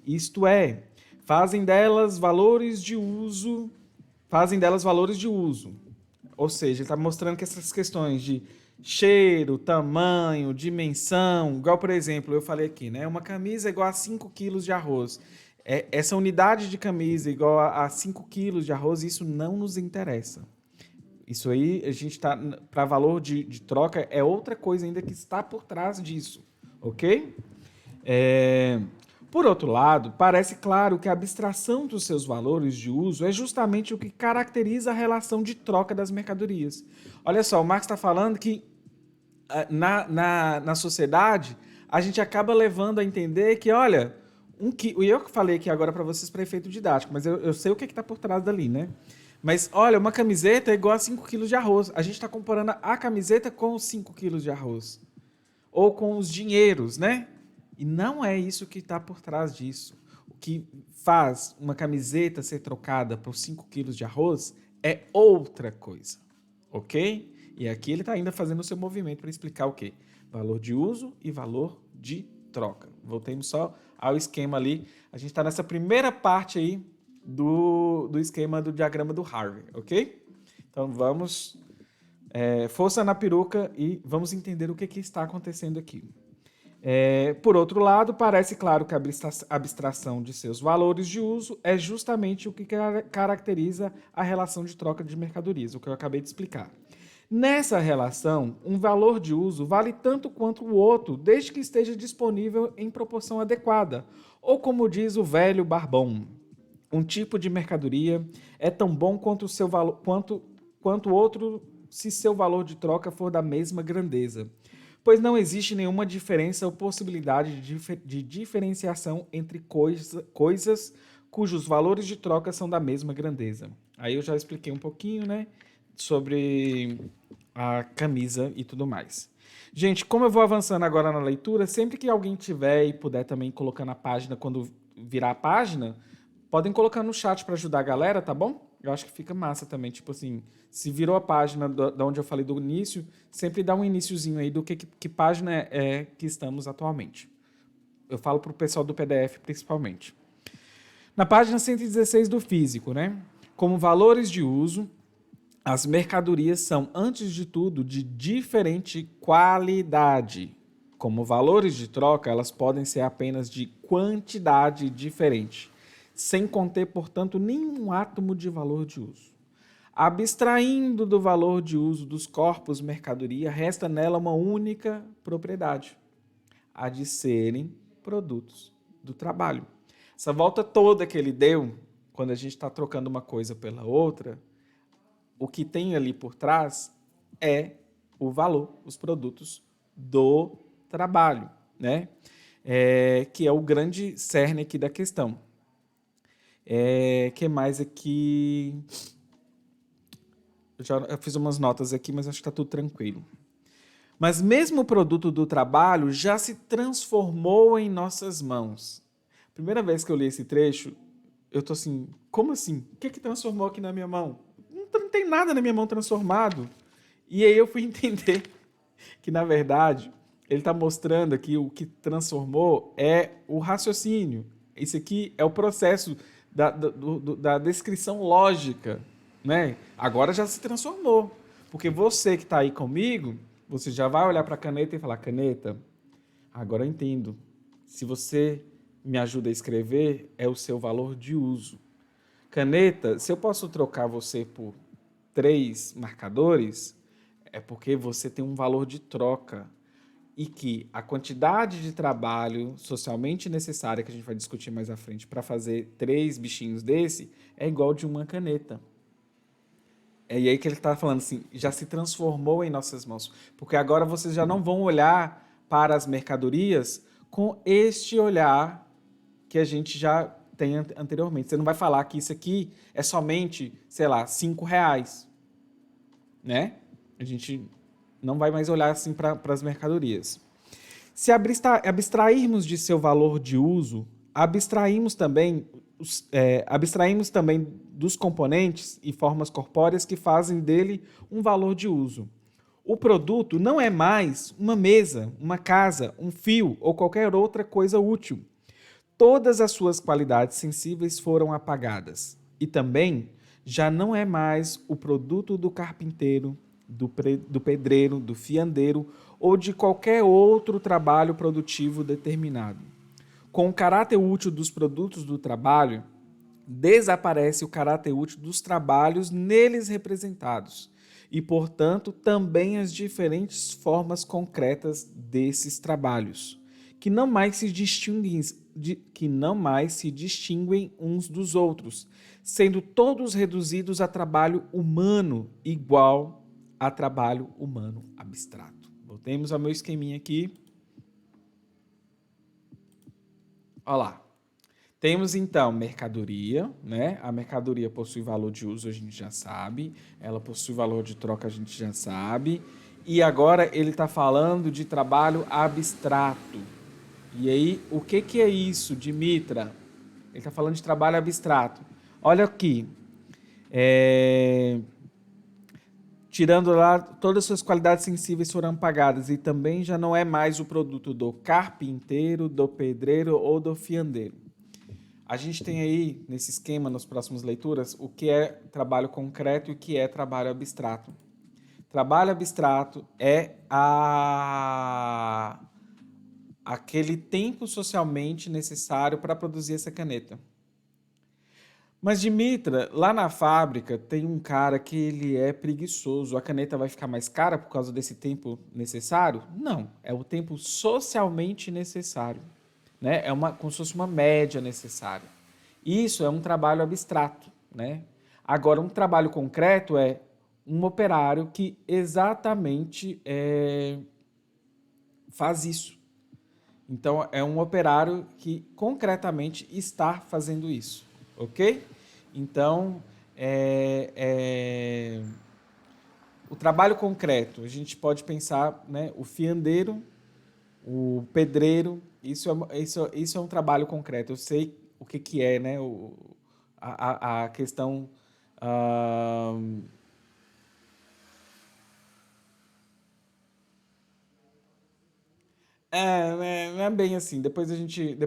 Isto é, fazem delas valores de uso. Ou seja, ele está mostrando que essas questões de cheiro, tamanho, dimensão, igual, por exemplo, eu falei aqui, né? Uma camisa é igual a 5 quilos de arroz. Essa unidade de camisa igual a 5 quilos de arroz, isso não nos interessa. Isso aí, a gente está para valor de troca, é outra coisa ainda que está por trás disso, ok? Por outro lado, parece claro que a abstração dos seus valores de uso é justamente o que caracteriza a relação de troca das mercadorias. Olha só, o Marx está falando que na sociedade a gente acaba levando a entender que, olha, eu que falei aqui agora para vocês para efeito didático, mas eu sei o que está por trás dali, né? Mas, olha, uma camiseta é igual a 5 quilos de arroz. A gente está comparando a camiseta com os 5 quilos de arroz. Ou com os dinheiros, né? E não é isso que está por trás disso. O que faz uma camiseta ser trocada por 5 quilos de arroz é outra coisa. Ok? E aqui ele está ainda fazendo o seu movimento para explicar o quê? Valor de uso e valor de troca. Voltemos só ao esquema ali. A gente está nessa primeira parte aí do esquema do diagrama do Harvey, ok? Então vamos, força na peruca e vamos entender o que está acontecendo aqui. Por outro lado, parece claro que a abstração de seus valores de uso é justamente o que caracteriza a relação de troca de mercadorias, o que eu acabei de explicar. Nessa relação, um valor de uso vale tanto quanto o outro, desde que esteja disponível em proporção adequada, ou como diz o velho Barbon, um tipo de mercadoria é tão bom quanto outro se seu valor de troca for da mesma grandeza. pois não existe nenhuma diferença ou possibilidade de diferenciação entre coisas cujos valores de troca são da mesma grandeza. Aí eu já expliquei um pouquinho, né, sobre a camisa e tudo mais. Gente, como eu vou avançando agora na leitura, sempre que alguém tiver e puder também colocar na página, quando virar a página, podem colocar no chat para ajudar a galera, tá bom? Eu acho que fica massa também, tipo assim, se virou a página da onde eu falei do início, sempre dá um iniciozinho aí do que página é que estamos atualmente. Eu falo para o pessoal do PDF principalmente. Na página 116 do físico, né? Como valores de uso, as mercadorias são, antes de tudo, de diferente qualidade. Como valores de troca, elas podem ser apenas de quantidade diferente, sem conter, portanto, nenhum átomo de valor de uso. Abstraindo do valor de uso dos corpos mercadoria, resta nela uma única propriedade, a de serem produtos do trabalho. Essa volta toda que ele deu, quando a gente está trocando uma coisa pela outra, o que tem ali por trás é o valor, os produtos do trabalho, né? Que é o grande cerne aqui da questão. Que mais aqui? Eu fiz umas notas aqui, mas acho que está tudo tranquilo. Mas mesmo o produto do trabalho já se transformou em nossas mãos. Primeira vez que eu li esse trecho, eu tô assim, como assim? O que transformou aqui na minha mão? Não tem nada na minha mão transformado. E aí eu fui entender que, na verdade, ele está mostrando aqui o que transformou é o raciocínio. Isso aqui é o processo da descrição lógica, né? Agora já se transformou. Porque você que está aí comigo, você já vai olhar para a caneta e falar, caneta, agora eu entendo. Se você me ajuda a escrever, é o seu valor de uso. Caneta, se eu posso trocar você por 3 marcadores, é porque você tem um valor de troca e que a quantidade de trabalho socialmente necessária, que a gente vai discutir mais à frente, para fazer 3 bichinhos desse, é igual de uma caneta. É aí que ele está falando assim, já se transformou em nossas mãos. Porque agora vocês já não vão olhar para as mercadorias com este olhar que a gente já tem anteriormente. Você não vai falar que isso aqui é somente, sei lá, R$5, né? A gente não vai mais olhar assim para as mercadorias. Se abstrairmos de seu valor de uso, abstraímos também dos componentes e formas corpóreas que fazem dele um valor de uso. O produto não é mais uma mesa, uma casa, um fio ou qualquer outra coisa útil. Todas as suas qualidades sensíveis foram apagadas. E também já não é mais o produto do carpinteiro, do pedreiro, do fiandeiro ou de qualquer outro trabalho produtivo determinado. Com o caráter útil dos produtos do trabalho, desaparece o caráter útil dos trabalhos neles representados e, portanto, também as diferentes formas concretas desses trabalhos, que não mais se distinguem uns dos outros, sendo todos reduzidos a trabalho humano igual a trabalho humano abstrato. Voltemos ao meu esqueminha aqui. Olha lá. Temos, então, mercadoria, né? A mercadoria possui valor de uso, a gente já sabe. Ela possui valor de troca, a gente já sabe. E agora ele está falando de trabalho abstrato. E aí, o que é isso, Dimitra? Ele está falando de trabalho abstrato. Olha aqui. Tirando lá, todas as suas qualidades sensíveis foram apagadas e também já não é mais o produto do carpinteiro, do pedreiro ou do fiandeiro. A gente tem aí, nesse esquema, nas próximas leituras, o que é trabalho concreto e o que é trabalho abstrato. Trabalho abstrato é aquele tempo socialmente necessário para produzir essa caneta. Mas, Dimitra, lá na fábrica tem um cara que ele é preguiçoso. A caneta vai ficar mais cara por causa desse tempo necessário? Não, é o tempo socialmente necessário. Né? Como se fosse uma média necessária. Isso é um trabalho abstrato. Né? Agora, um trabalho concreto é um operário que exatamente faz isso. Então, é um operário que concretamente está fazendo isso, ok? Então, o trabalho concreto, a gente pode pensar, né, o fiandeiro, o pedreiro, isso é um trabalho concreto. Eu sei o que é, né, a questão... ah, não é bem assim. Depois a gente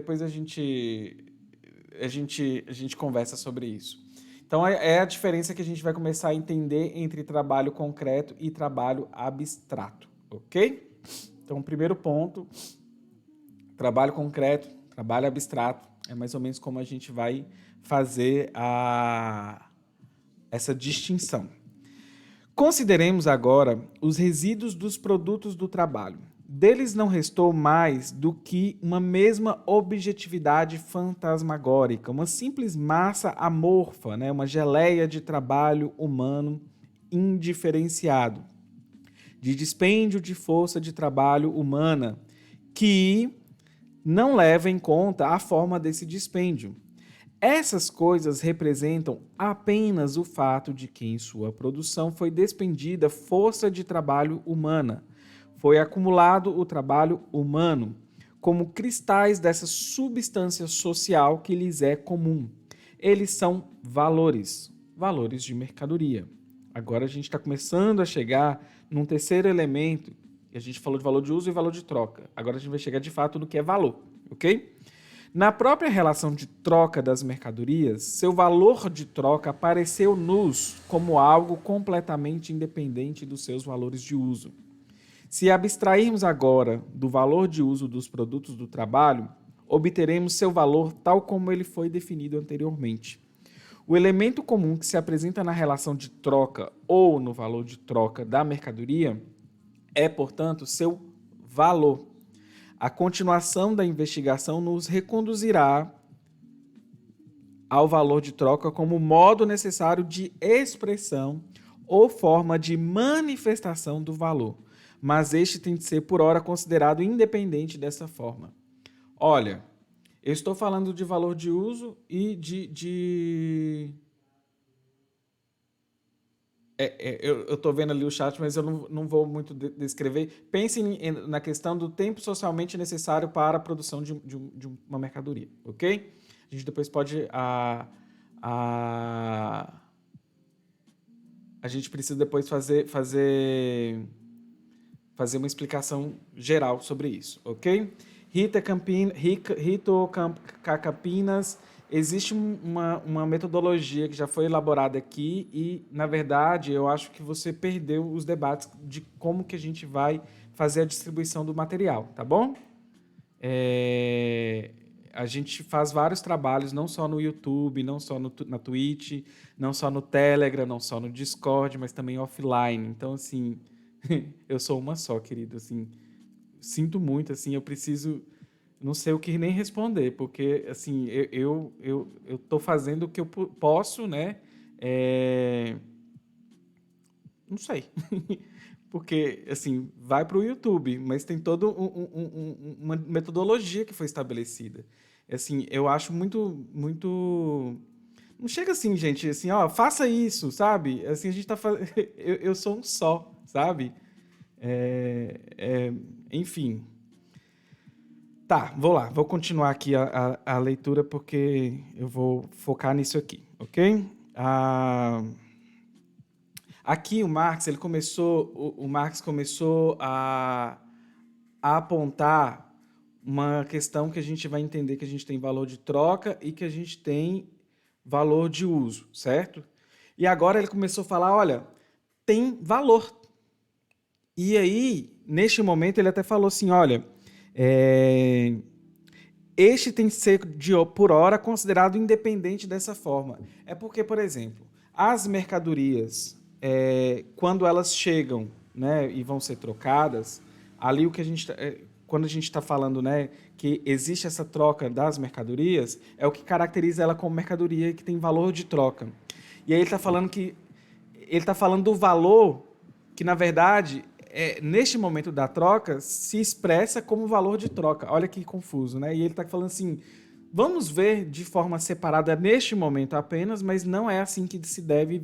conversa sobre isso. Então é a diferença que a gente vai começar a entender entre trabalho concreto e trabalho abstrato, ok? Então, primeiro ponto, trabalho concreto, trabalho abstrato, é mais ou menos como a gente vai fazer essa distinção. Consideremos agora os resíduos dos produtos do trabalho. Deles não restou mais do que uma mesma objetividade fantasmagórica, uma simples massa amorfa, né? Uma geleia de trabalho humano indiferenciado, de dispêndio de força de trabalho humana, que não leva em conta a forma desse dispêndio. Essas coisas representam apenas o fato de que em sua produção foi despendida força de trabalho humana, foi acumulado o trabalho humano, como cristais dessa substância social que lhes é comum. Eles são valores, valores de mercadoria. Agora a gente está começando a chegar num terceiro elemento, que a gente falou de valor de uso e valor de troca. Agora a gente vai chegar de fato no que é valor, ok? Na própria relação de troca das mercadorias, seu valor de troca apareceu-nos como algo completamente independente dos seus valores de uso. Se abstrairmos agora do valor de uso dos produtos do trabalho, obteremos seu valor tal como ele foi definido anteriormente. O elemento comum que se apresenta na relação de troca ou no valor de troca da mercadoria é, portanto, seu valor. A continuação da investigação nos reconduzirá ao valor de troca como modo necessário de expressão ou forma de manifestação do valor, mas este tem de ser, por ora, considerado independente dessa forma. Olha, eu estou falando de valor de uso e eu estou vendo ali o chat, mas eu não vou muito descrever. Pense na questão do tempo socialmente necessário para a produção de uma mercadoria, ok? A gente depois pode... a gente precisa depois fazer uma explicação geral sobre isso, ok? Rito Campinas, existe uma metodologia que já foi elaborada aqui e, na verdade, eu acho que você perdeu os debates de como que a gente vai fazer a distribuição do material, tá bom? A gente faz vários trabalhos, não só no YouTube, não só na Twitch, não só no Telegram, não só no Discord, mas também offline. Então, assim, eu sou uma só, querido, assim, sinto muito, assim, eu preciso... Não sei o que nem responder, porque assim, eu tô fazendo o que eu posso, né? Não sei. Porque, assim, vai para o YouTube, mas tem toda uma metodologia que foi estabelecida. Assim, eu acho muito... Não chega assim, gente, assim, ó, faça isso, sabe? Assim, a gente tá fazendo... eu sou um só, sabe? Enfim... Tá, vou lá. Vou continuar aqui a leitura porque eu vou focar nisso aqui, ok? Aqui o Marx começou a apontar uma questão que a gente vai entender que a gente tem valor de troca e que a gente tem valor de uso, certo? E agora ele começou a falar, olha, tem valor. E aí, neste momento, ele até falou assim, olha... este tem que ser, por hora, considerado independente dessa forma. É porque, por exemplo, as mercadorias, quando elas chegam, né, e vão ser trocadas, ali o que a gente... quando a gente está falando, né, que existe essa troca das mercadorias, é o que caracteriza ela como mercadoria que tem valor de troca. E aí ele está falando do valor que, na verdade... neste momento da troca, se expressa como valor de troca. Olha que confuso, né? E ele está falando assim, vamos ver de forma separada neste momento apenas, mas não é assim que se deve...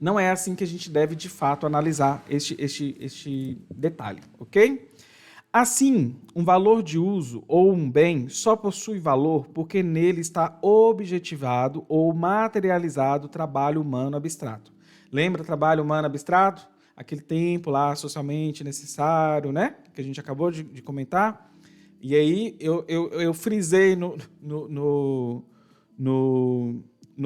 não é assim que a gente deve, de fato, analisar este detalhe, ok? Assim, um valor de uso ou um bem só possui valor porque nele está objetivado ou materializado o trabalho humano abstrato. Lembra trabalho humano abstrato? Aquele tempo lá socialmente necessário, né? Que a gente acabou de comentar. E aí eu frisei no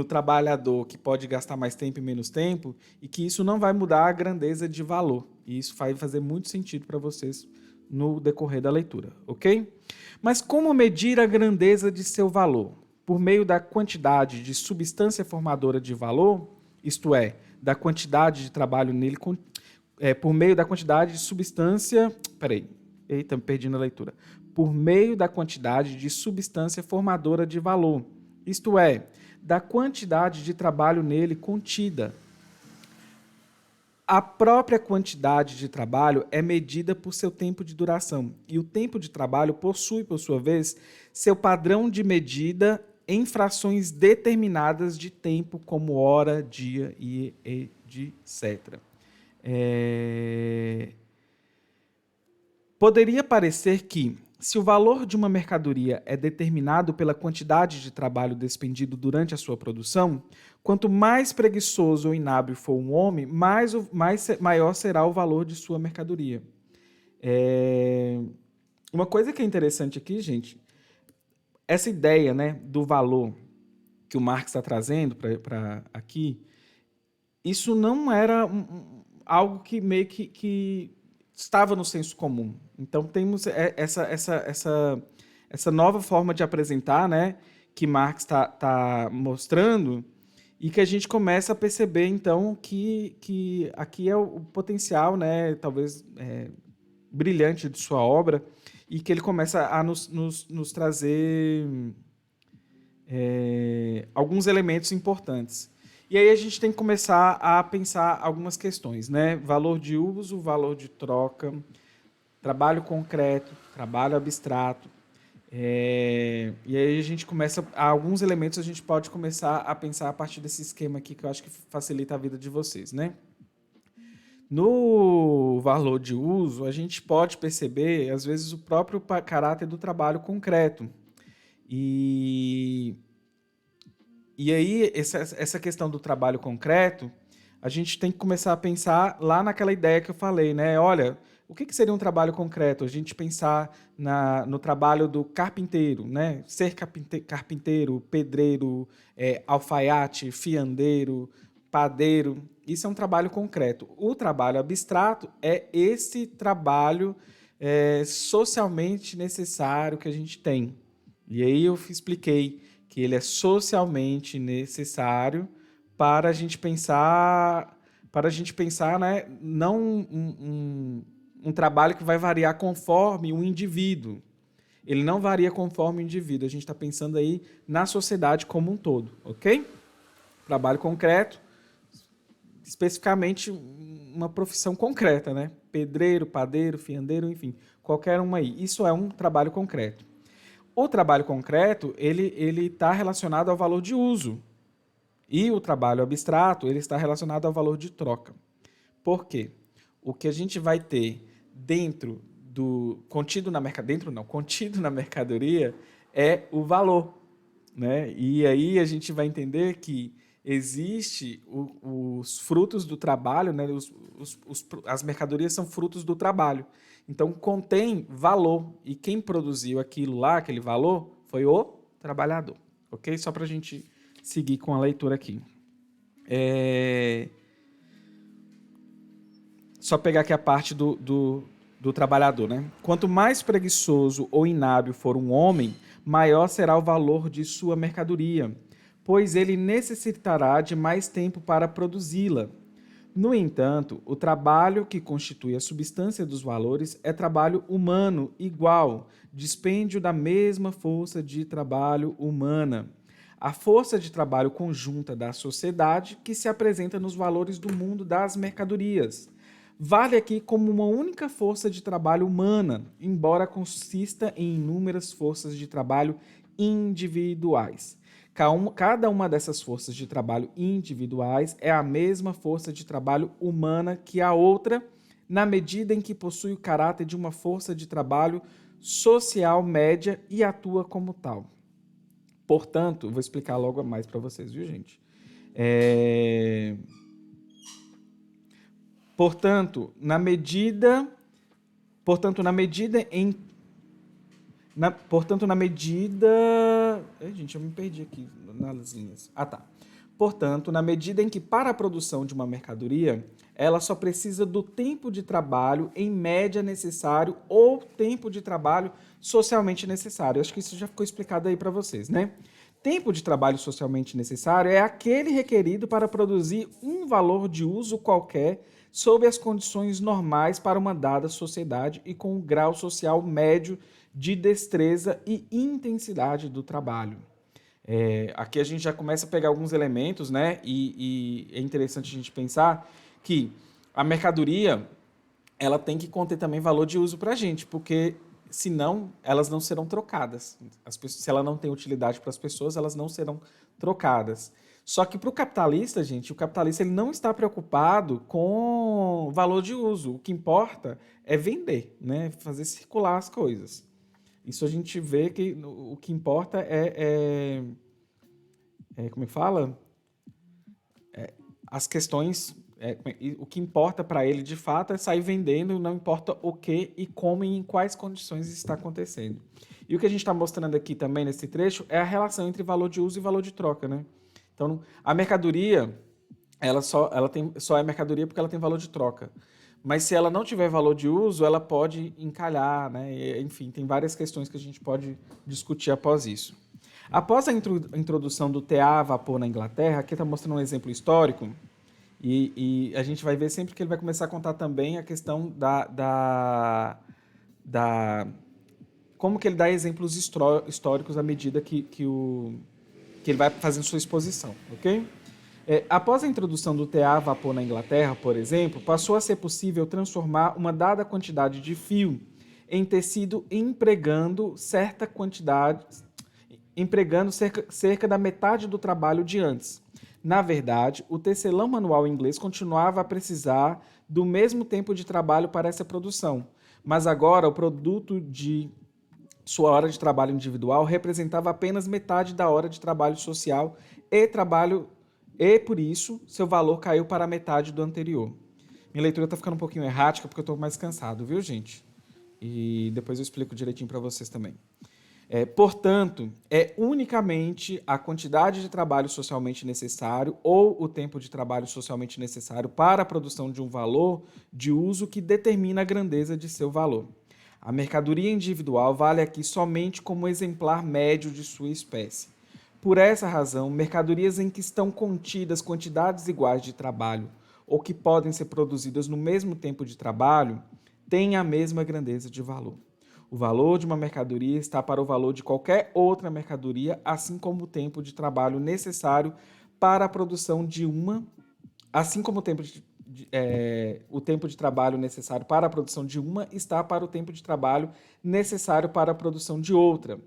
trabalhador que pode gastar mais tempo e menos tempo e que isso não vai mudar a grandeza de valor. E isso vai fazer muito sentido para vocês no decorrer da leitura, ok? Mas como medir a grandeza de seu valor? Por meio da quantidade de substância formadora de valor, isto é, da quantidade de trabalho nele, por meio da quantidade de substância... Peraí, eita, me perdi na leitura. Por meio da quantidade de substância formadora de valor, isto é, da quantidade de trabalho nele contida. A própria quantidade de trabalho é medida por seu tempo de duração, e o tempo de trabalho possui, por sua vez, seu padrão de medida em frações determinadas de tempo, como hora, dia e etc. Poderia parecer que, se o valor de uma mercadoria é determinado pela quantidade de trabalho despendido durante a sua produção, quanto mais preguiçoso ou inábil for um homem, maior será o valor de sua mercadoria. Uma coisa que é interessante aqui, gente, essa ideia, né, do valor que o Marx está trazendo para aqui, isso não era algo que meio que estava no senso comum. Então, temos essa nova forma de apresentar, né, que Marx está mostrando e que a gente começa a perceber, então, que aqui é o potencial, né, talvez brilhante de sua obra e que ele começa a nos trazer alguns elementos importantes. E aí a gente tem que começar a pensar algumas questões, né? Valor de uso, valor de troca, trabalho concreto, trabalho abstrato. E aí a gente começa... Alguns elementos a gente pode começar a pensar a partir desse esquema aqui, que eu acho que facilita a vida de vocês, né? No valor de uso, a gente pode perceber, às vezes, o próprio caráter do trabalho concreto. E aí, essa questão do trabalho concreto, a gente tem que começar a pensar lá naquela ideia que eu falei, né? Olha, o que seria um trabalho concreto? A gente pensar no trabalho do carpinteiro, né? Ser carpinteiro, pedreiro, alfaiate, fiandeiro, padeiro. Isso é um trabalho concreto. O trabalho abstrato é esse trabalho socialmente necessário que a gente tem. E aí eu expliquei que ele é socialmente necessário para a gente pensar, né, não um trabalho que vai variar conforme o indivíduo. Ele não varia conforme o indivíduo. A gente está pensando aí na sociedade como um todo, ok? Trabalho concreto, especificamente uma profissão concreta, né? Pedreiro, padeiro, fiandeiro, enfim, qualquer uma aí. Isso é um trabalho concreto. O trabalho concreto, ele está relacionado ao valor de uso. E o trabalho abstrato, ele está relacionado ao valor de troca. Por quê? O que a gente vai ter contido na mercadoria é o valor, né? E aí a gente vai entender que existe os frutos do trabalho, né? As mercadorias são frutos do trabalho. Então, contém valor. E quem produziu aquilo lá, aquele valor, foi o trabalhador. Ok? Só para a gente seguir com a leitura aqui. Só pegar aqui a parte do trabalhador, né? Quanto mais preguiçoso ou inábil for um homem, maior será o valor de sua mercadoria, pois ele necessitará de mais tempo para produzi-la. No entanto, o trabalho que constitui a substância dos valores é trabalho humano igual, dispêndio da mesma força de trabalho humana. a força de trabalho conjunta da sociedade que se apresenta nos valores do mundo das mercadorias. Vale aqui como uma única força de trabalho humana, embora consista em inúmeras forças de trabalho individuais. Cada uma dessas forças de trabalho individuais é a mesma força de trabalho humana que a outra, na medida em que possui o caráter de uma força de trabalho social média e atua como tal. Portanto, vou explicar logo mais para vocês, viu, gente? Portanto, na medida em Portanto, na medida... gente, eu me perdi aqui nas linhas. Portanto, na medida em que para a produção de uma mercadoria, ela só precisa do tempo de trabalho em média necessário ou tempo de trabalho socialmente necessário. Acho que isso já ficou explicado aí para vocês, né? Tempo de trabalho socialmente necessário é aquele requerido para produzir um valor de uso qualquer sob as condições normais para uma dada sociedade e com um grau social médio de destreza e intensidade do trabalho. Aqui a gente já começa a pegar alguns elementos, né? E é interessante a gente pensar que a mercadoria ela tem que conter também valor de uso para a gente, porque senão elas não serão trocadas. Se ela não tem utilidade para as pessoas, elas não serão trocadas. Só que para o capitalista, gente, o capitalista ele não está preocupado com valor de uso. O que importa é vender, né? Fazer circular as coisas. Isso a gente vê que o que importa como é que fala? As questões, o que importa para ele de fato é sair vendendo, não importa o que e como e em quais condições isso está acontecendo. E o que a gente está mostrando aqui também nesse trecho é a relação entre valor de uso e valor de troca, né? Então, a mercadoria, ela só é mercadoria porque ela tem valor de troca. Mas se ela não tiver valor de uso, ela pode encalhar, né? E, enfim, tem várias questões que a gente pode discutir após isso. Após a introdução do TA a vapor na Inglaterra, aqui está mostrando um exemplo histórico, e a gente vai ver sempre que ele vai começar a contar também a questão como que ele dá exemplos históricos à medida que ele vai fazendo sua exposição, ok? Após a introdução do TA a vapor na Inglaterra, por exemplo, passou a ser possível transformar uma dada quantidade de fio em tecido empregando cerca da metade do trabalho de antes. Na verdade, o tecelão manual inglês continuava a precisar do mesmo tempo de trabalho para essa produção, mas agora o produto de sua hora de trabalho individual representava apenas metade da hora de trabalho social e por isso, seu valor caiu para a metade do anterior. Minha leitura está ficando um pouquinho errática porque eu estou mais cansado, viu, gente? E depois eu explico direitinho para vocês também. Portanto, é unicamente a quantidade de trabalho socialmente necessário ou o tempo de trabalho socialmente necessário para a produção de um valor de uso que determina a grandeza de seu valor. A mercadoria individual vale aqui somente como exemplar médio de sua espécie. Por essa razão, mercadorias em que estão contidas quantidades iguais de trabalho ou que podem ser produzidas no mesmo tempo de trabalho têm a mesma grandeza de valor. O valor de uma mercadoria está para o valor de qualquer outra mercadoria, assim como o tempo de trabalho necessário para a produção de uma, assim como o tempo de trabalho necessário para a produção de uma está para o tempo de trabalho necessário para a produção de outra.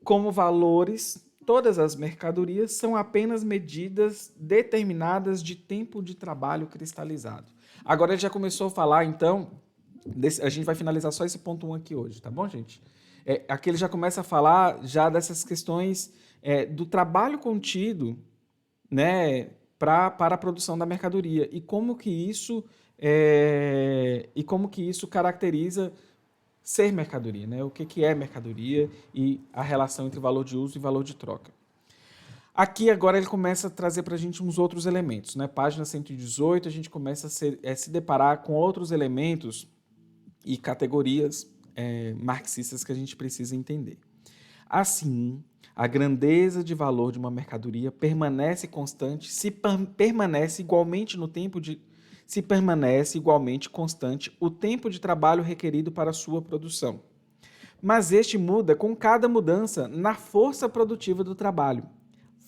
Como valores, todas as mercadorias são apenas medidas determinadas de tempo de trabalho cristalizado. Agora ele já começou a falar, então, a gente vai finalizar só esse ponto 1 aqui hoje, tá bom, gente? Aqui ele já começa a falar já dessas questões do trabalho contido, né, para a produção da mercadoria e como que isso caracteriza ser mercadoria, né? O que é mercadoria e a relação entre valor de uso e valor de troca. Aqui agora ele começa a trazer para a gente uns outros elementos, né? Página 118, a gente começa a se deparar com outros elementos e categorias marxistas que a gente precisa entender. Assim, a grandeza de valor de uma mercadoria permanece constante se permanece igualmente constante o tempo de trabalho requerido para sua produção. Mas este muda com cada mudança na força produtiva do trabalho.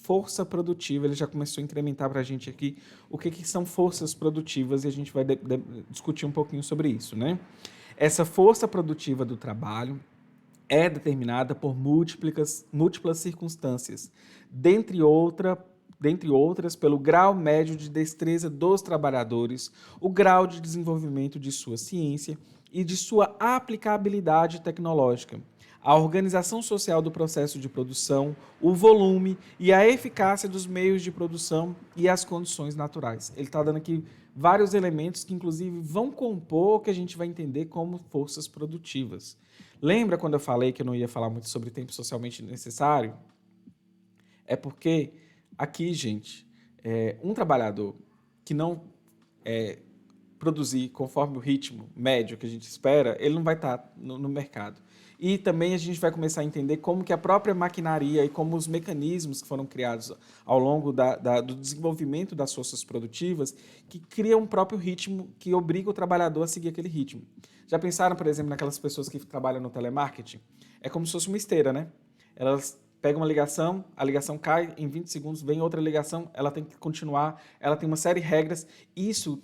força produtiva. Ele já começou a incrementar para a gente aqui o que são forças produtivas e a gente vai discutir um pouquinho sobre isso, né? Essa força produtiva do trabalho é determinada por múltiplas circunstâncias, dentre outras, pelo grau médio de destreza dos trabalhadores, o grau de desenvolvimento de sua ciência e de sua aplicabilidade tecnológica, a organização social do processo de produção, o volume e a eficácia dos meios de produção e as condições naturais. Ele está dando aqui vários elementos que, inclusive, vão compor o que a gente vai entender como forças produtivas. Lembra quando eu falei que eu não ia falar muito sobre tempo socialmente necessário? É porque aqui, gente, um trabalhador que não produzir conforme o ritmo médio que a gente espera, ele não vai estar no mercado. E também a gente vai começar a entender como que a própria maquinaria e como os mecanismos que foram criados ao longo do desenvolvimento das forças produtivas que criam um próprio ritmo que obriga o trabalhador a seguir aquele ritmo. Já pensaram, por exemplo, naquelas pessoas que trabalham no telemarketing? É como se fosse uma esteira, né? Elas pegam uma ligação, a ligação cai, em 20 segundos vem outra ligação, ela tem que continuar, ela tem uma série de regras. Isso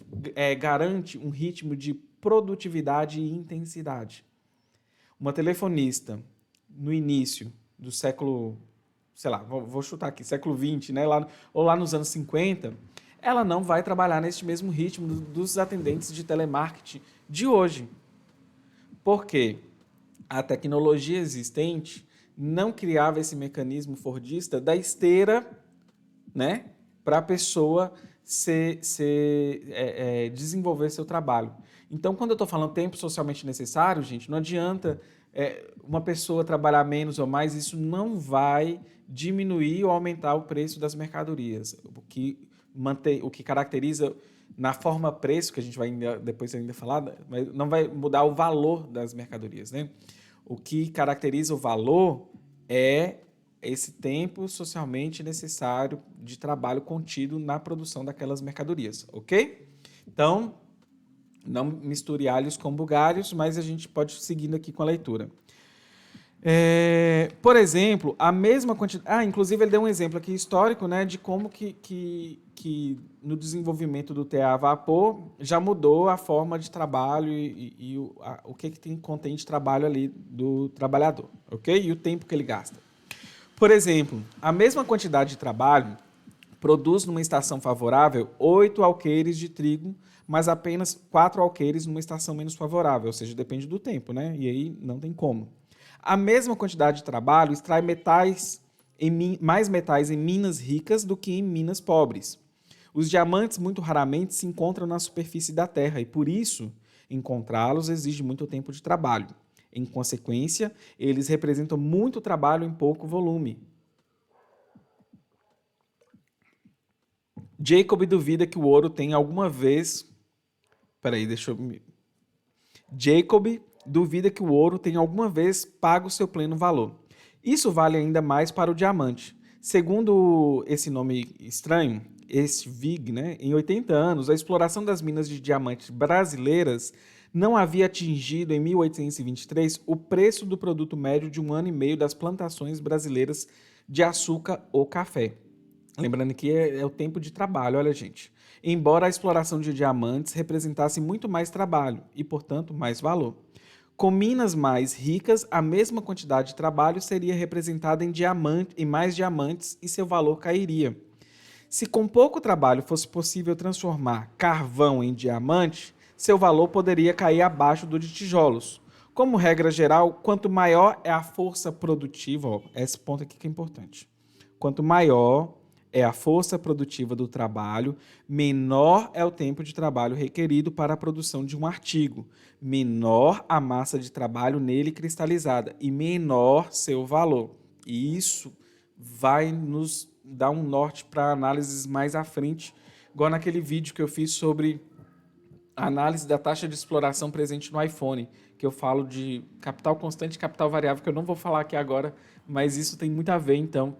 garante um ritmo de produtividade e intensidade. Uma telefonista, no início do século, sei lá, vou chutar aqui, século XX, né, ou lá nos anos 50, ela não vai trabalhar nesse mesmo ritmo dos atendentes de telemarketing de hoje. Por quê? A tecnologia existente não criava esse mecanismo fordista da esteira, né, para a pessoa desenvolver seu trabalho. Então, quando eu estou falando tempo socialmente necessário, gente, não adianta uma pessoa trabalhar menos ou mais, isso não vai diminuir ou aumentar o preço das mercadorias. O que caracteriza na forma preço, que a gente vai depois ainda falar, mas não vai mudar o valor das mercadorias, né? O que caracteriza o valor é esse tempo socialmente necessário de trabalho contido na produção daquelas mercadorias, ok? Então, não misture alhos com bugalhos, mas a gente pode ir seguindo aqui com a leitura. Por exemplo, a mesma quantidade... inclusive ele deu um exemplo aqui histórico, né, de como que no desenvolvimento do TA a vapor já mudou a forma de trabalho e o que contém de trabalho ali do trabalhador, ok? E o tempo que ele gasta. Por exemplo, a mesma quantidade de trabalho produz numa estação favorável 8 alqueires de trigo, mas apenas 4 alqueires numa estação menos favorável, ou seja, depende do tempo, né? E aí não tem como. A mesma quantidade de trabalho extrai mais metais em minas ricas do que em minas pobres. Os diamantes muito raramente se encontram na superfície da Terra e, por isso, encontrá-los exige muito tempo de trabalho. Em consequência, eles representam muito trabalho em pouco volume. Jacob duvida que o ouro tenha alguma vez... Jacob duvida que o ouro tenha alguma vez pago seu pleno valor. Isso vale ainda mais para o diamante. Segundo esse nome estranho, Estvig, né, em 80 anos, a exploração das minas de diamantes brasileiras não havia atingido, em 1823, o preço do produto médio de 1 ano e meio das plantações brasileiras de açúcar ou café. Lembrando que é o tempo de trabalho, olha, gente. Embora a exploração de diamantes representasse muito mais trabalho e, portanto, mais valor. Com minas mais ricas, a mesma quantidade de trabalho seria representada em mais diamantes e seu valor cairia. Se com pouco trabalho fosse possível transformar carvão em diamante, seu valor poderia cair abaixo do de tijolos. Como regra geral, quanto maior é a força produtiva, esse ponto aqui que é importante. Quanto maior é a força produtiva do trabalho, menor é o tempo de trabalho requerido para a produção de um artigo, menor a massa de trabalho nele cristalizada e menor seu valor. E isso vai nos dar um norte para análises mais à frente, igual naquele vídeo que eu fiz sobre a análise da taxa de exploração presente no iPhone, que eu falo de capital constante e capital variável, que eu não vou falar aqui agora, mas isso tem muito a ver, então,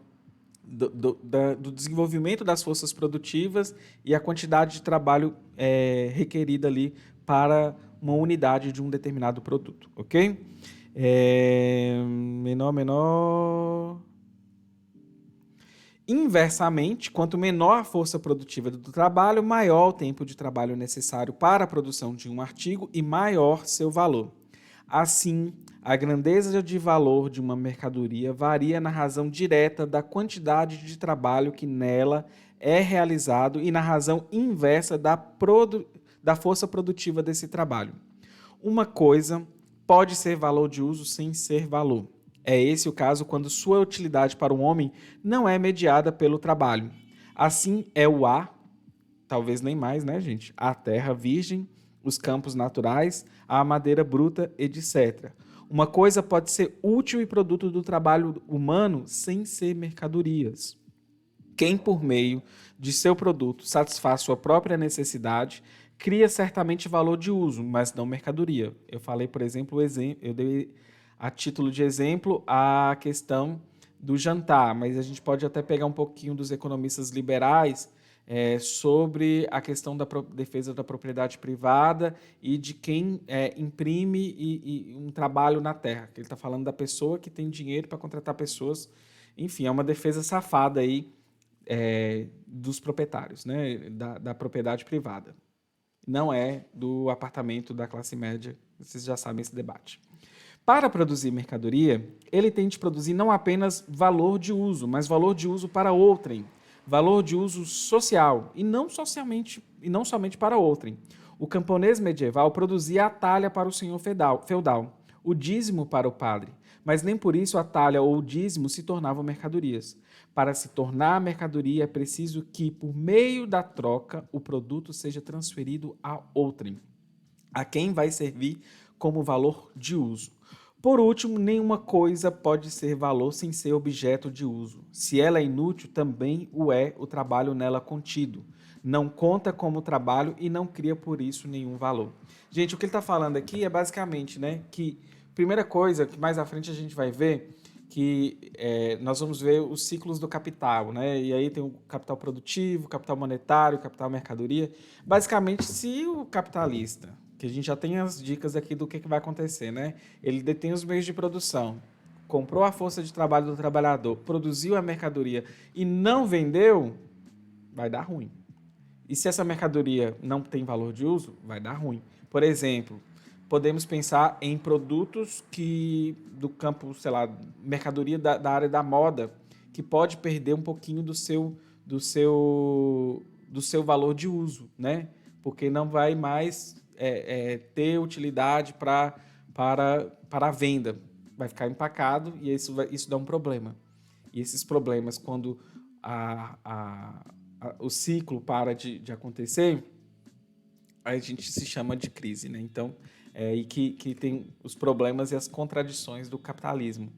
do desenvolvimento das forças produtivas e a quantidade de trabalho requerida ali para uma unidade de um determinado produto, ok? Menor. Inversamente, quanto menor a força produtiva do trabalho, maior o tempo de trabalho necessário para a produção de um artigo e maior seu valor. Assim, a grandeza de valor de uma mercadoria varia na razão direta da quantidade de trabalho que nela é realizado e na razão inversa da força produtiva desse trabalho. Uma coisa pode ser valor de uso sem ser valor. É esse o caso quando sua utilidade para o homem não é mediada pelo trabalho. Assim é o ar, talvez nem mais, né, gente? A terra virgem, os campos naturais, a madeira bruta, etc. Uma coisa pode ser útil e produto do trabalho humano sem ser mercadorias. Quem, por meio de seu produto, satisfaz sua própria necessidade, cria certamente valor de uso, mas não mercadoria. Eu falei, por exemplo, eu dei a título de exemplo a questão do jantar, mas a gente pode até pegar um pouquinho dos economistas liberais sobre a questão da defesa da propriedade privada e de quem imprime um trabalho na terra. Ele está falando da pessoa que tem dinheiro para contratar pessoas. Enfim, é uma defesa safada aí dos proprietários, né, da propriedade privada. Não é do apartamento da classe média, vocês já sabem esse debate. Para produzir mercadoria, ele tem de produzir não apenas valor de uso, mas valor de uso para outrem, valor de uso social, e não somente para outrem. O camponês medieval produzia a talha para o senhor feudal, o dízimo para o padre, mas nem por isso a talha ou o dízimo se tornavam mercadorias. Para se tornar mercadoria, é preciso que, por meio da troca, o produto seja transferido a outrem, a quem vai servir como valor de uso. Por último, nenhuma coisa pode ser valor sem ser objeto de uso. Se ela é inútil, também o é o trabalho nela contido. Não conta como trabalho e não cria por isso nenhum valor. Gente, o que ele está falando aqui é basicamente, né, que primeira coisa que mais à frente a gente vai ver que nós vamos ver os ciclos do capital, né? E aí tem o capital produtivo, capital monetário, capital mercadoria. Basicamente, se o capitalista, que a gente já tem as dicas aqui do que vai acontecer, né? Ele detém os meios de produção, comprou a força de trabalho do trabalhador, produziu a mercadoria e não vendeu, vai dar ruim. E se essa mercadoria não tem valor de uso, vai dar ruim. Por exemplo, podemos pensar em produtos que do campo, sei lá, mercadoria da área da moda, que pode perder um pouquinho do seu valor de uso, né? Porque não vai mais ter utilidade para a venda. Vai ficar empacado e isso dá um problema. E esses problemas, quando o ciclo para de acontecer, a gente se chama de crise, né? Então, e que tem os problemas e as contradições do capitalismo.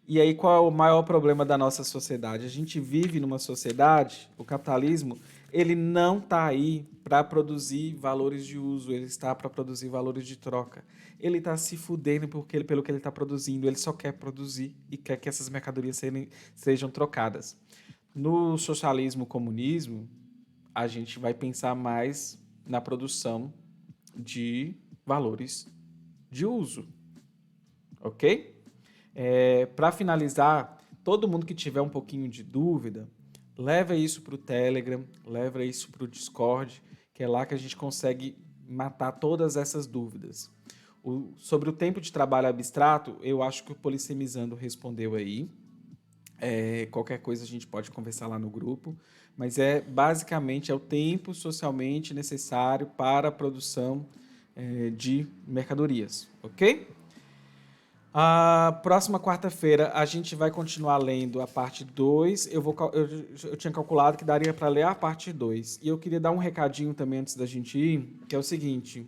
E aí, qual é o maior problema da nossa sociedade? A gente vive numa sociedade, o capitalismo, ele não está aí para produzir valores de uso, ele está para produzir valores de troca. Ele está se fudendo pelo que ele está produzindo, ele só quer produzir e quer que essas mercadorias sejam trocadas. No socialismo, comunismo, a gente vai pensar mais na produção de valores de uso, ok? Para finalizar, todo mundo que tiver um pouquinho de dúvida, leva isso para o Telegram, leva isso para o Discord, que é lá que a gente consegue matar todas essas dúvidas. Sobre o tempo de trabalho abstrato, eu acho que o Polissemizando respondeu aí. Qualquer coisa a gente pode conversar lá no grupo, mas basicamente é o tempo socialmente necessário para a produção de mercadorias, ok? A próxima quarta-feira a gente vai continuar lendo a parte 2. Eu tinha calculado que daria para ler a parte 2. E eu queria dar um recadinho também antes da gente ir, que é o seguinte.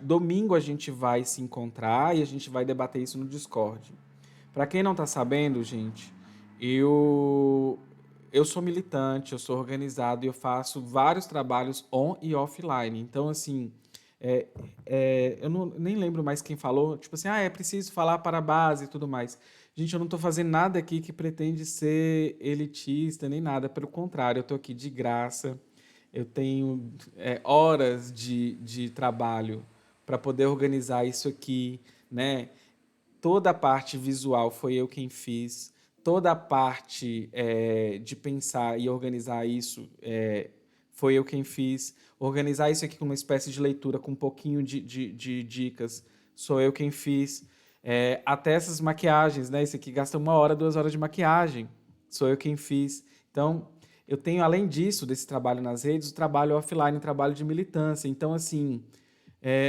Domingo a gente vai se encontrar e a gente vai debater isso no Discord. Para quem não está sabendo, gente, eu sou militante, eu sou organizado e eu faço vários trabalhos on e offline. Então, assim, eu nem lembro mais quem falou, tipo assim, é preciso falar para a base e tudo mais. Gente, eu não estou fazendo nada aqui que pretende ser elitista nem nada, pelo contrário, eu estou aqui de graça. Eu tenho horas de trabalho para poder organizar isso aqui, né? toda a parte visual foi eu quem fiz, toda a parte de pensar e organizar isso foi eu quem fiz. Organizar isso aqui com uma espécie de leitura, com um pouquinho de dicas, sou eu quem fiz. Até essas maquiagens, né? Esse aqui gasta 1 hora, 2 horas de maquiagem, sou eu quem fiz. Então, eu tenho, além disso, desse trabalho nas redes, o trabalho offline, o trabalho de militância. Então, assim,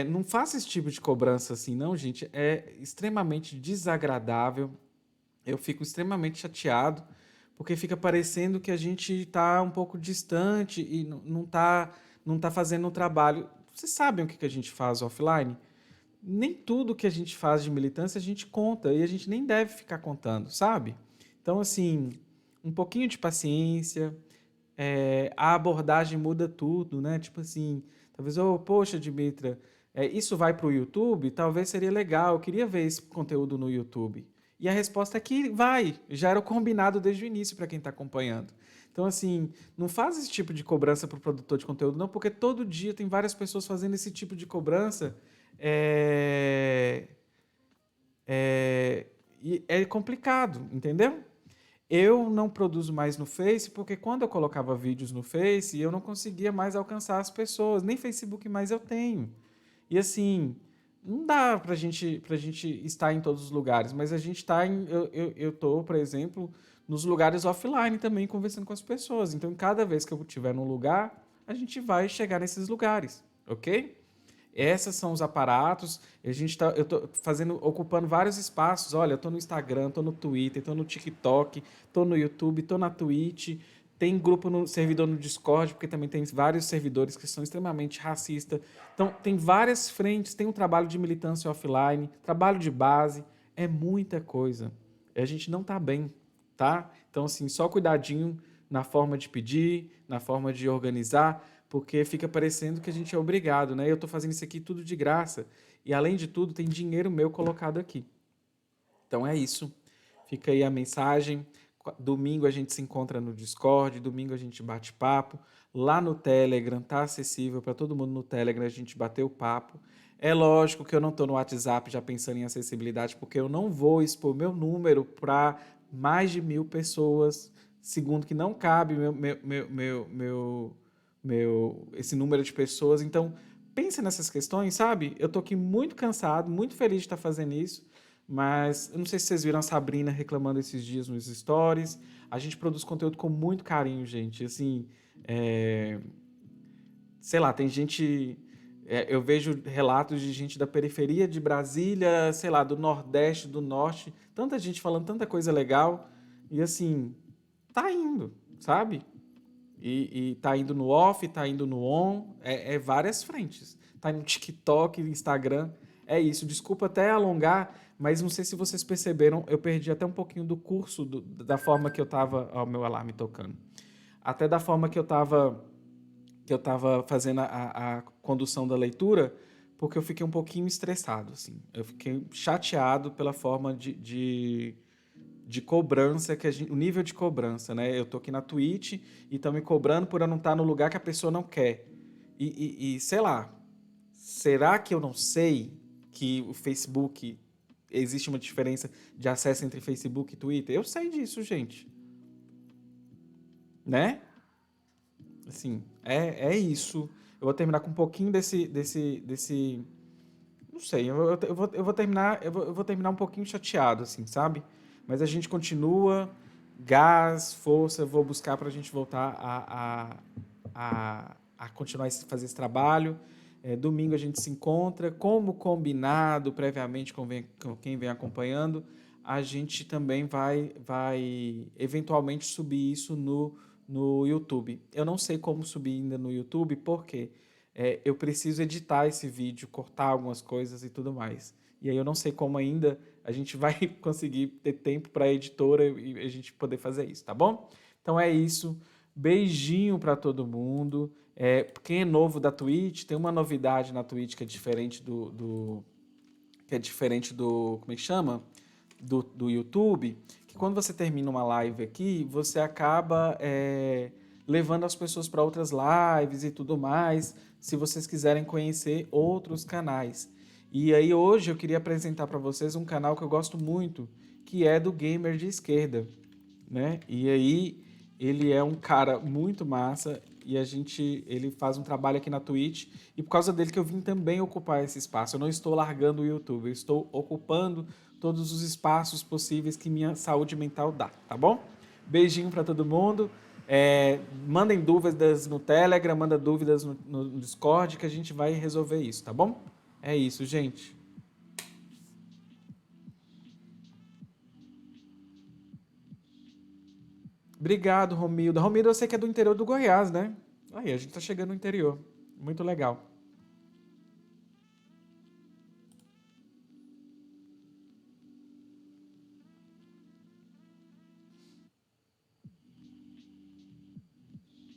não faça esse tipo de cobrança assim, não, gente. É extremamente desagradável. Eu fico extremamente chateado, porque fica parecendo que a gente está um pouco distante e não tá fazendo o trabalho. Vocês sabem o que a gente faz offline? Nem tudo que a gente faz de militância a gente conta, e a gente nem deve ficar contando, sabe? Então, assim, um pouquinho de paciência, a abordagem muda tudo, né? Tipo assim, talvez, poxa, Dimitra, isso vai para o YouTube? Talvez seria legal, eu queria ver esse conteúdo no YouTube. E a resposta é que vai, já era o combinado desde o início para quem está acompanhando. Então, assim, não faz esse tipo de cobrança para o produtor de conteúdo, não, porque todo dia tem várias pessoas fazendo esse tipo de cobrança. É, e é complicado, entendeu? Eu não produzo mais no Face, porque quando eu colocava vídeos no Face, eu não conseguia mais alcançar as pessoas, nem Facebook mais eu tenho. E assim, não dá pra gente estar em todos os lugares, mas a gente está em. Eu tô, por exemplo, nos lugares offline também conversando com as pessoas. Então, cada vez que eu estiver num lugar, a gente vai chegar nesses lugares, ok? Esses são os aparatos. Eu estou ocupando vários espaços. Olha, eu estou no Instagram, estou no Twitter, estou no TikTok, estou no YouTube, estou na Twitch. Tem grupo no servidor no Discord, porque também tem vários servidores que são extremamente racistas. Então, tem várias frentes. Tem um trabalho de militância offline, trabalho de base. É muita coisa. E a gente não está bem, tá? Então, assim, só cuidadinho na forma de pedir, na forma de organizar, porque fica parecendo que a gente é obrigado, né? Eu estou fazendo isso aqui tudo de graça. E, além de tudo, tem dinheiro meu colocado aqui. Então, é isso. Fica aí a mensagem. Domingo a gente se encontra no Discord, domingo a gente bate papo. Lá no Telegram, tá acessível para todo mundo no Telegram, a gente bateu papo. É lógico que eu não estou no WhatsApp já pensando em acessibilidade, porque eu não vou expor meu número para mais de 1.000 pessoas, segundo que não cabe esse número de pessoas. Então, pensa nessas questões, sabe? Eu tô aqui muito cansado, muito feliz de estar fazendo isso, mas eu não sei se vocês viram a Sabrina reclamando esses dias nos stories. A gente produz conteúdo com muito carinho, gente. Assim, sei lá, tem gente. Eu vejo relatos de gente da periferia de Brasília, sei lá, do Nordeste, do Norte, tanta gente falando tanta coisa legal, e assim, tá indo, sabe? E tá indo no off, tá indo no on, várias frentes. Tá no TikTok, Instagram, é isso. Desculpa até alongar, mas não sei se vocês perceberam, eu perdi até um pouquinho do curso, da forma que eu tava... Ó, o meu alarme tocando. Até da forma que eu tava fazendo a condução da leitura, porque eu fiquei um pouquinho estressado, assim. Eu fiquei chateado pela forma de cobrança, o nível de cobrança, né? Eu tô aqui na Twitch e estão me cobrando por eu não estar no lugar que a pessoa não quer. E sei lá, será que eu não sei que o Facebook, existe uma diferença de acesso entre Facebook e Twitter? Eu sei disso, gente. Né? Assim, é isso. Eu vou terminar com um pouquinho desse. Não sei, eu vou terminar, eu vou terminar um pouquinho chateado, assim, sabe? Mas a gente continua, gás, força, vou buscar para a gente voltar a continuar a fazer esse trabalho. Domingo a gente se encontra, como combinado previamente com quem vem acompanhando, a gente também vai eventualmente subir isso no YouTube. Eu não sei como subir ainda no YouTube, porque eu preciso editar esse vídeo, cortar algumas coisas e tudo mais. E aí eu não sei como ainda a gente vai conseguir ter tempo para a editora e a gente poder fazer isso, tá bom? Então é isso. Beijinho para todo mundo. Quem é novo da Twitch, tem uma novidade na Twitch que é diferente como é que chama? Do YouTube, que quando você termina uma live aqui, você acaba levando as pessoas para outras lives e tudo mais, se vocês quiserem conhecer outros canais. E aí hoje eu queria apresentar para vocês um canal que eu gosto muito, que é do Gamer de Esquerda, né? E aí ele é um cara muito massa e ele faz um trabalho aqui na Twitch e por causa dele que eu vim também ocupar esse espaço. Eu não estou largando o YouTube, eu estou ocupando todos os espaços possíveis que minha saúde mental dá, tá bom? Beijinho para todo mundo. Mandem dúvidas no Telegram, manda dúvidas no Discord que a gente vai resolver isso, tá bom? É isso, gente. Obrigado, Romilda. Romilda, eu sei que é do interior do Goiás, né? Aí, a gente tá chegando no interior. Muito legal.